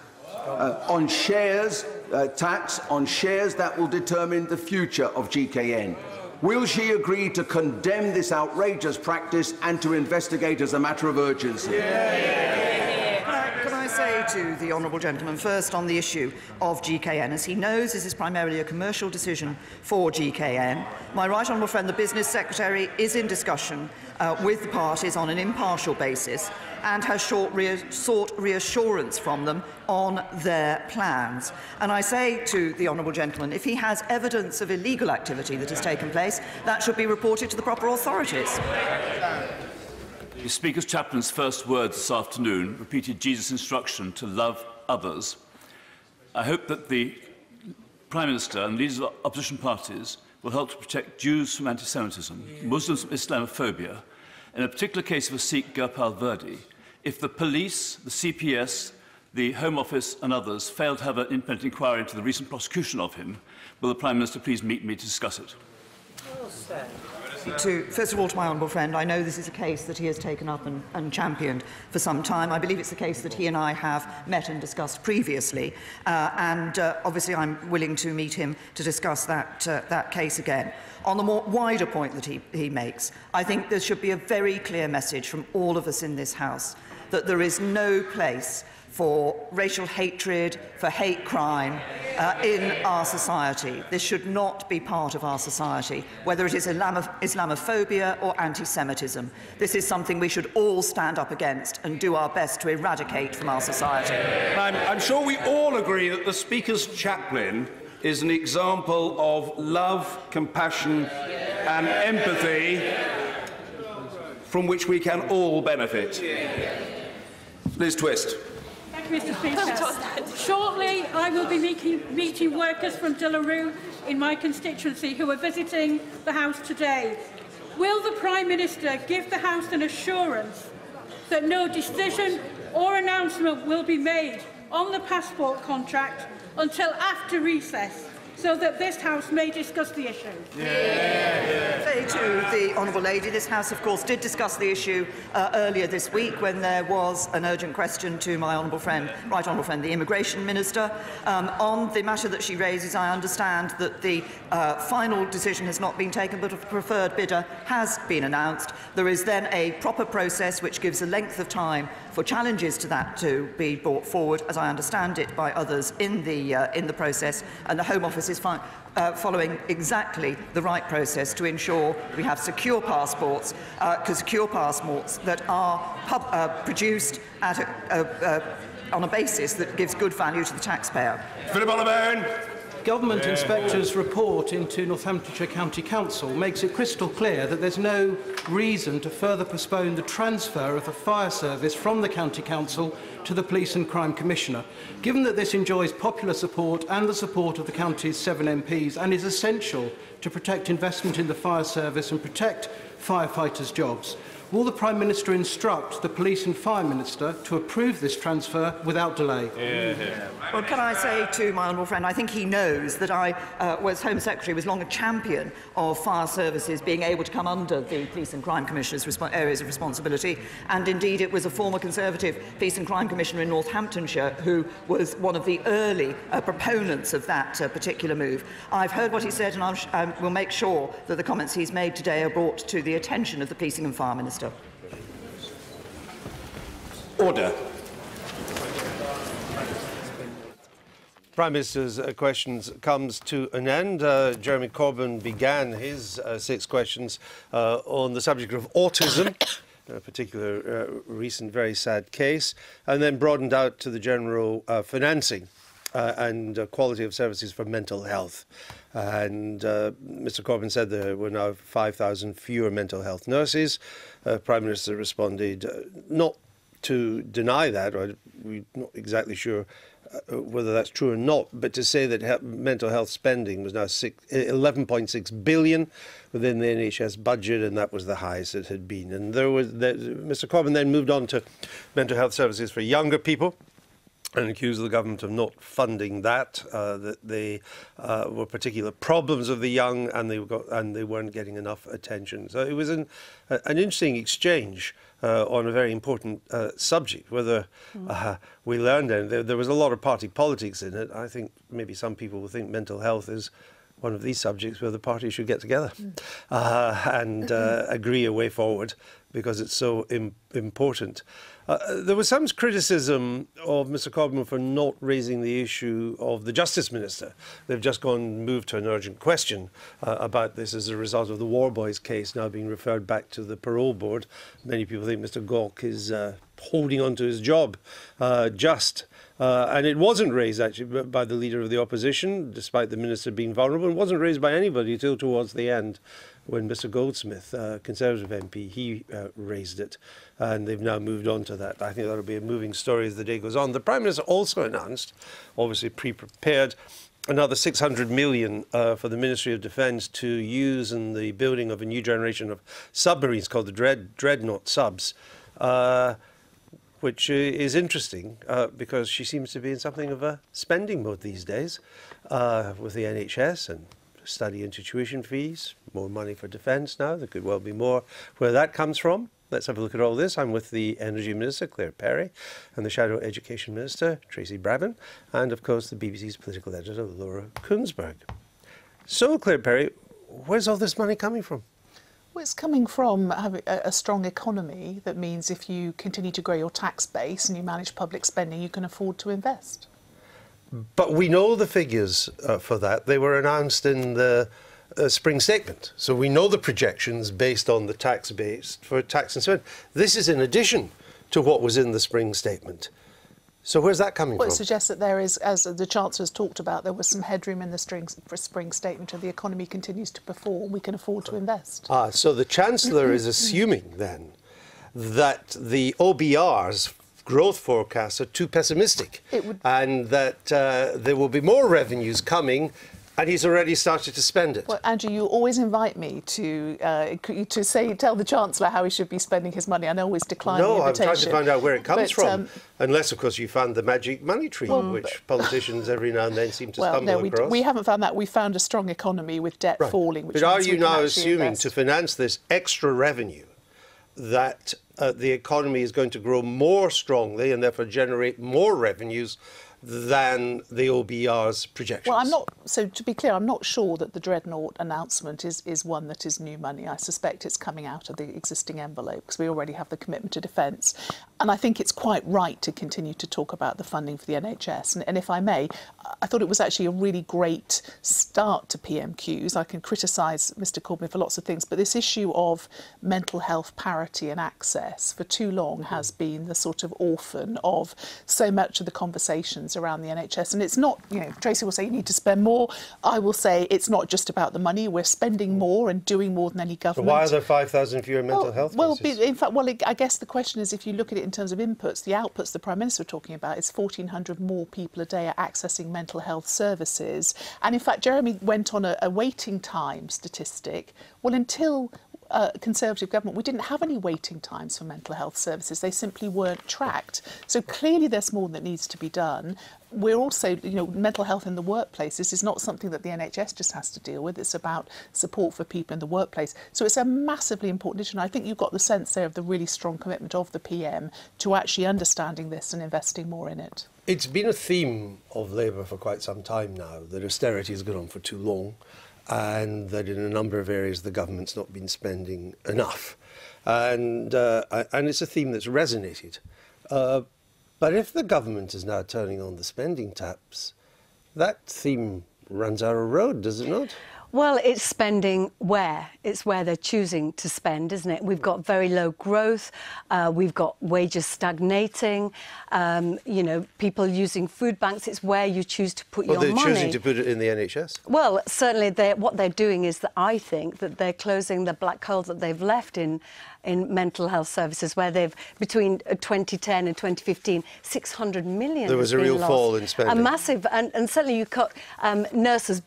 Speaker 24: on shares that will determine the future of GKN. Will she agree to condemn this outrageous practice and to investigate as a matter of urgency?
Speaker 4: Can I say to the honourable gentleman, first on the issue of GKN, as he knows this is primarily a commercial decision for GKN. My right honourable friend, the Business Secretary, is in discussion with the parties on an impartial basis and has sought reassurance from them on their plans. And I say to the honourable gentleman, if he has evidence of illegal activity that has taken place, that should be reported to the proper authorities.
Speaker 25: The Speaker's chaplain's first words this afternoon repeated Jesus' instruction to love others. I hope that the Prime Minister and leaders of opposition parties will help to protect Jews from anti-Semitism, Muslims from Islamophobia, in a particular case of a Sikh, Gopal Verdi. If the police, the CPS, the Home Office and others fail to have an independent inquiry into the recent prosecution of him, will the Prime Minister please meet me to discuss it?
Speaker 26: Well said.
Speaker 4: First of all, to my honourable friend, I know this is a case that he has taken up and championed for some time. I believe it's a case that he and I have met and discussed previously, and obviously I'm willing to meet him to discuss that case again. On the more wider point that he makes, I think there should be a very clear message from all of us in this House that there is no place for racial hatred, for hate crime in our society. This should not be part of our society, whether it is Islamophobia or anti-Semitism. This is something we should all stand up against and do our best to eradicate from our society.
Speaker 6: I'm sure we all agree that the Speaker's chaplain is an example of love, compassion and empathy from which we can all benefit. Liz Twist.
Speaker 22: Thank you, Mr. Speaker. Shortly, I will be meeting workers from De La Rue in my constituency who are visiting the House today. Will the Prime Minister give the House an assurance that no decision or announcement will be made on the passport contract until after recess, so that this House may discuss the issue?
Speaker 4: Say to the Honourable Lady, this House, of course, did discuss the issue earlier this week when there was an urgent question to my Honourable friend, Right Honourable friend, the Immigration Minister. On the matter that she raises, I understand that the final decision has not been taken, but a preferred bidder has been announced. There is then a proper process which gives a length of time for challenges to that to be brought forward, as I understand it, by others in the process, and the Home Office is following exactly the right process to ensure we have secure passports, that are produced at on a basis that gives good value to the taxpayer.
Speaker 6: Philip Oliver.
Speaker 1: Government Inspector's report into Northamptonshire County Council makes it crystal clear that there's no reason to further postpone the transfer of the fire service from the County Council to the Police and Crime Commissioner, given that this enjoys popular support and the support of the county's 7 MPs and is essential to protect investment in the fire service and protect firefighters' jobs. Will the Prime Minister instruct the Police and Fire Minister to approve this transfer without delay?
Speaker 4: Well, can I say to my honourable friend, I think he knows that I, as Home Secretary, was long a champion of fire services being able to come under the Police and Crime Commissioner's areas of responsibility, and indeed it was a former Conservative Police and Crime Commissioner in Northamptonshire who was one of the early proponents of that particular move. I've heard what he said, and I will make sure that the comments he's made today are brought to the attention of the Policing and Fire Minister.
Speaker 6: Order.
Speaker 7: Prime Minister's questions comes to an end. Jeremy Corbyn began his 6 questions on the subject of autism, a particular recent very sad case, and then broadened out to the general financing and quality of services for mental health. And Mr Corbyn said there were now 5,000 fewer mental health nurses. Prime Minister responded not to deny that, or we're not exactly sure whether that's true or not, but to say that mental health spending was now 11.6 billion within the NHS budget, and that was the highest it had been. And Mr Corbyn then moved on to mental health services for younger people, and accused the government of not funding that, that they were particular problems of the young, and they weren't getting enough attention. So it was an interesting exchange on a very important subject. Whether we learned anything, there was a lot of party politics in it. I think maybe some people will think mental health is one of these subjects where the parties should get together and agree a way forward, because it's so important. There was some criticism of Mr Corbyn for not raising the issue of the Justice Minister. They've just moved to an urgent question about this as a result of the War Boys case now being referred back to the parole board. Many people think Mr Gawk is holding on to his job and it wasn't raised actually by the leader of the opposition, despite the minister being vulnerable. It wasn't raised by anybody until towards the end, when Mr Goldsmith, Conservative MP, he raised it, and they've now moved on to that. I think that'll be a moving story as the day goes on. The Prime Minister also announced, obviously pre-prepared, another 600 million for the Ministry of Defence to use in the building of a new generation of submarines called the Dreadnought subs, which is interesting because she seems to be in something of a spending mode these days with the NHS and study into tuition fees, more money for defence now. There could well be more where that comes from. Let's have a look at all this. I'm with the Energy Minister, Claire Perry, and the Shadow Education Minister, Tracy Brabin, and, of course, the BBC's political editor, Laura Kunsberg. So, Claire Perry, where's all this money coming from?
Speaker 8: Well, it's coming from having a strong economy. That means if you continue to grow your tax base and you manage public spending, you can afford to invest.
Speaker 7: But we know the figures for that. They were announced in the spring statement. So we know the projections based on the tax base for tax and spend. This is in addition to what was in the spring statement. So where's that coming from?
Speaker 8: Well, it suggests that there is, as the Chancellor has talked about, there was some headroom in the spring statement of the economy continues to perform, we can afford to invest.
Speaker 7: So the Chancellor is assuming then that the OBR's growth forecasts are too pessimistic and that there will be more revenues coming, and he's already started to spend it.
Speaker 8: Well, Andrew, you always invite me to tell the Chancellor how he should be spending his money. I always decline the invitation.
Speaker 7: No, I'm trying to find out where it comes from. Unless, of course, you found the magic money tree, which politicians every now and then seem to stumble across.
Speaker 8: We haven't found that. We found a strong economy with debt falling. Which
Speaker 7: but are you now assuming to finance this extra revenue that the economy is going to grow more strongly and therefore generate more revenues than the OBR's projections?
Speaker 8: Well, so to be clear, I'm not sure that the Dreadnought announcement is one that is new money. I suspect it's coming out of the existing envelope because we already have the commitment to defence. And I think it's quite right to continue to talk about the funding for the NHS. And if I may, I thought it was actually a really great start to PMQs. I can criticise Mr Corbyn for lots of things, but this issue of mental health parity and access for too long has been the sort of orphan of so much of the conversations around the NHS. And it's not, Tracy will say you need to spend more. I will say it's not just about the money. We're spending more and doing more than any government.
Speaker 7: But why are there 5,000 fewer mental health cases?
Speaker 8: I guess the question is, if you look at it in terms of inputs, the outputs the Prime Minister was talking about is 1,400 more people a day are accessing mental health services. And in fact, Jeremy went on a waiting time statistic. Well, until Conservative government, we didn't have any waiting times for mental health services. They simply weren't tracked. So clearly there's more that needs to be done. We're also, mental health in the workplace. This is not something that the NHS just has to deal with. It's about support for people in the workplace. So it's a massively important issue. And I think you've got the sense there of the really strong commitment of the PM to actually understanding this and investing more in it.
Speaker 7: It's been a theme of Labour for quite some time now that austerity has gone on for too long, and that in a number of areas the government's not been spending enough. And it's a theme that's resonated. But if the government is now turning on the spending taps, that theme runs out of road, does it not?
Speaker 9: Well, it's spending where? It's where they're choosing to spend, isn't it? We've got very low growth. We've got wages stagnating. People using food banks. It's where you choose to put your money.
Speaker 7: Well, they're choosing to put it in the NHS.
Speaker 9: Well, certainly what they're doing is that I think that they're closing the black holes that they've left in mental health services, where they've, between 2010 and 2015, 600 million.
Speaker 7: There was a real fall in spending.
Speaker 9: A massive, and certainly you cut nurses'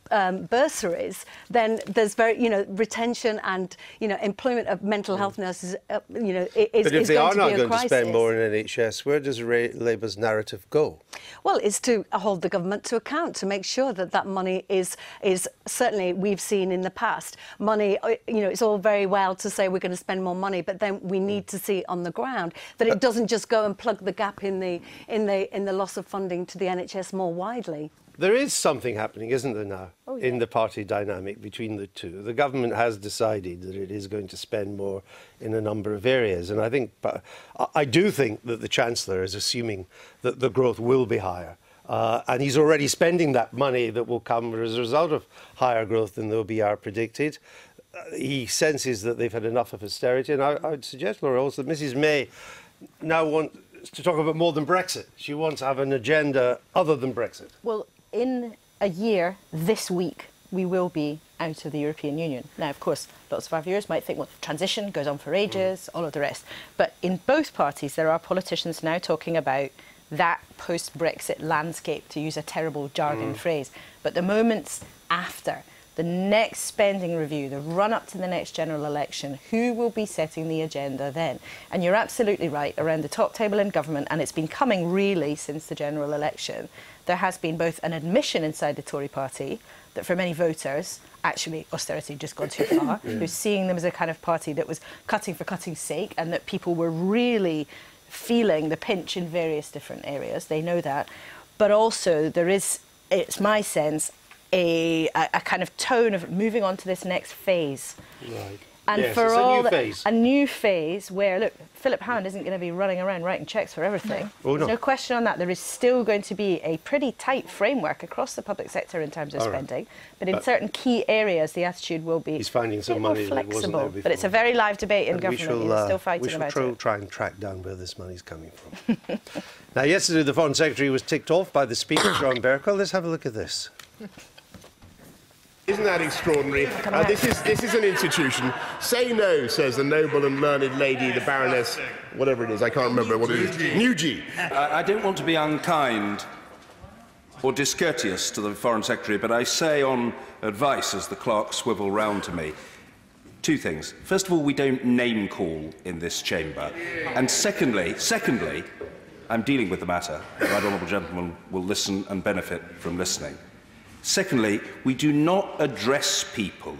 Speaker 9: bursaries, then there's retention and, employment of mental health nurses, is going to be a crisis.
Speaker 7: But if they are not going to spend more in NHS, where does Labour's narrative go?
Speaker 9: Well, it's to hold the government to account, to make sure that that money is certainly, we've seen in the past, money, it's all very well to say we're going to spend more money, but then we need to see on the ground that it doesn't just go and plug the gap in the loss of funding to the NHS more widely.
Speaker 7: There is something happening, isn't there now, in the party dynamic between the two. The government has decided that it is going to spend more in a number of areas, and I do think that the Chancellor is assuming that the growth will be higher. And he's already spending that money that will come as a result of higher growth than the OBR predicted. He senses that they've had enough of austerity, and I would suggest, Laura, also that Mrs May now wants to talk about more than Brexit. She wants to have an agenda other than Brexit.
Speaker 10: Well, in a year, this week, we will be out of the European Union. Now, of course, lots of our viewers might think, well, transition goes on for ages, all of the rest. But in both parties, there are politicians now talking about that post-Brexit landscape, to use a terrible jargon phrase. But the moments after, the next spending review, the run-up to the next general election, who will be setting the agenda then? And you're absolutely right, around the top table in government, and it's been coming really since the general election, there has been both an admission inside the Tory party that for many voters, actually austerity had just gone too far. They're seeing them as a kind of party that was cutting for cutting's sake, and that people were really feeling the pinch in various different areas. They know that. But also there is, it's my sense, a kind of tone of moving on to this next phase.
Speaker 7: Right.
Speaker 10: And
Speaker 7: yes,
Speaker 10: for
Speaker 7: it's
Speaker 10: all
Speaker 7: a new
Speaker 10: phase where, look, Philip Hound isn't going to be running around writing cheques for everything.
Speaker 7: Oh, no.
Speaker 10: There's no question on that. There is still going to be a pretty tight framework across the public sector in terms of spending, but in certain key areas the attitude will be
Speaker 7: he's finding some money that wasn't there before.
Speaker 10: But it's a very live debate in government. You're still fighting about it.
Speaker 7: We shall try and track down where this money's coming from. Now, yesterday the Foreign Secretary was ticked off by the Speaker, John Bercow. Let's have a look at this.
Speaker 11: Isn't that extraordinary? This is an institution. Say no, says the noble and learned lady, the Baroness, whatever it is, I can't remember what it is. Newgee.
Speaker 6: I don't want to be unkind or discourteous to the Foreign Secretary, but I say on advice as the clerks swivel round to me, two things. First of all, we don't name call in this chamber. And secondly, I'm dealing with the matter. The right honourable gentleman will listen and benefit from listening. Secondly, we do not address people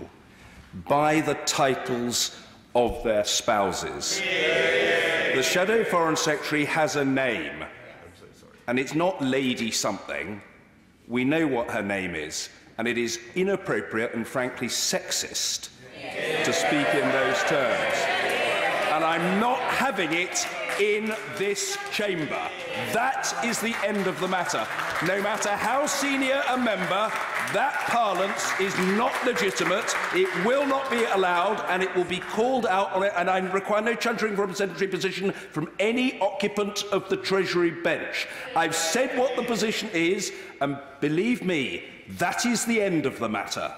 Speaker 6: by the titles of their spouses. The Shadow Foreign Secretary has a name, and it's not Lady something. We know what her name is, and it is inappropriate and frankly sexist to speak in those terms. And I'm not having it in this chamber. That is the end of the matter. No matter how senior a member, that parlance is not legitimate, it will not be allowed, and it will be called out on it, and I require no chuntering representatory position from any occupant of the Treasury bench. I've said what the position is, and believe me, that is the end of the matter.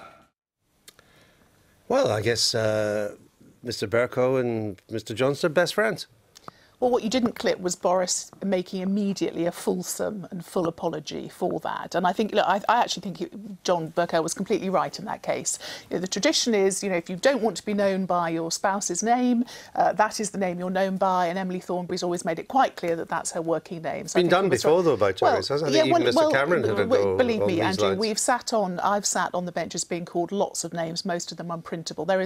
Speaker 7: Well, I guess Mr. Bercow and Mr. Johnson are best friends.
Speaker 8: Well, what you didn't clip was Boris making immediately a fulsome and full apology for that. And I think, look, I actually think John Bercow was completely right in that case. You know, the tradition is, you know, if you don't want to be known by your spouse's name, that is the name you're known by. And Emily Thornbury's always made it quite clear that that's her working name. So
Speaker 7: it's been done before, though, by Tories, hasn't it? Even Mr. Cameron had a go.
Speaker 8: Believe me, Andrew,
Speaker 7: lines.
Speaker 8: I've sat on the benches being called lots of names, most of them unprintable. There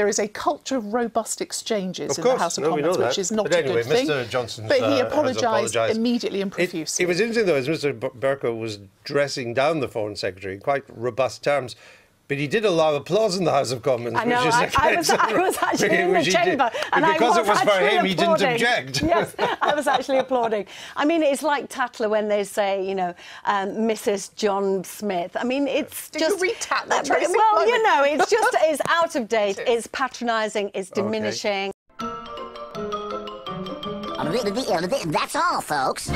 Speaker 8: is a culture of robust exchanges in the House of Commons, which is not a good thing.
Speaker 7: Mr. Johnson,
Speaker 8: but he apologised immediately and profusely.
Speaker 7: It was interesting, though, as Mr. Bercow was dressing down the Foreign Secretary in quite robust terms. But he did allow applause in the House of Commons.
Speaker 9: I know, I was actually in the chamber.
Speaker 7: And because it was for him, he didn't object.
Speaker 9: Yes, I was actually applauding. I mean, it's like Tatler when they say, you know, Mrs. John Smith. I mean, it's
Speaker 8: Did
Speaker 9: just...
Speaker 8: you read Tatler, Tracy?
Speaker 9: Well, you know, it's just, it's out of date, it's patronising, it's diminishing.
Speaker 12: That's all, folks.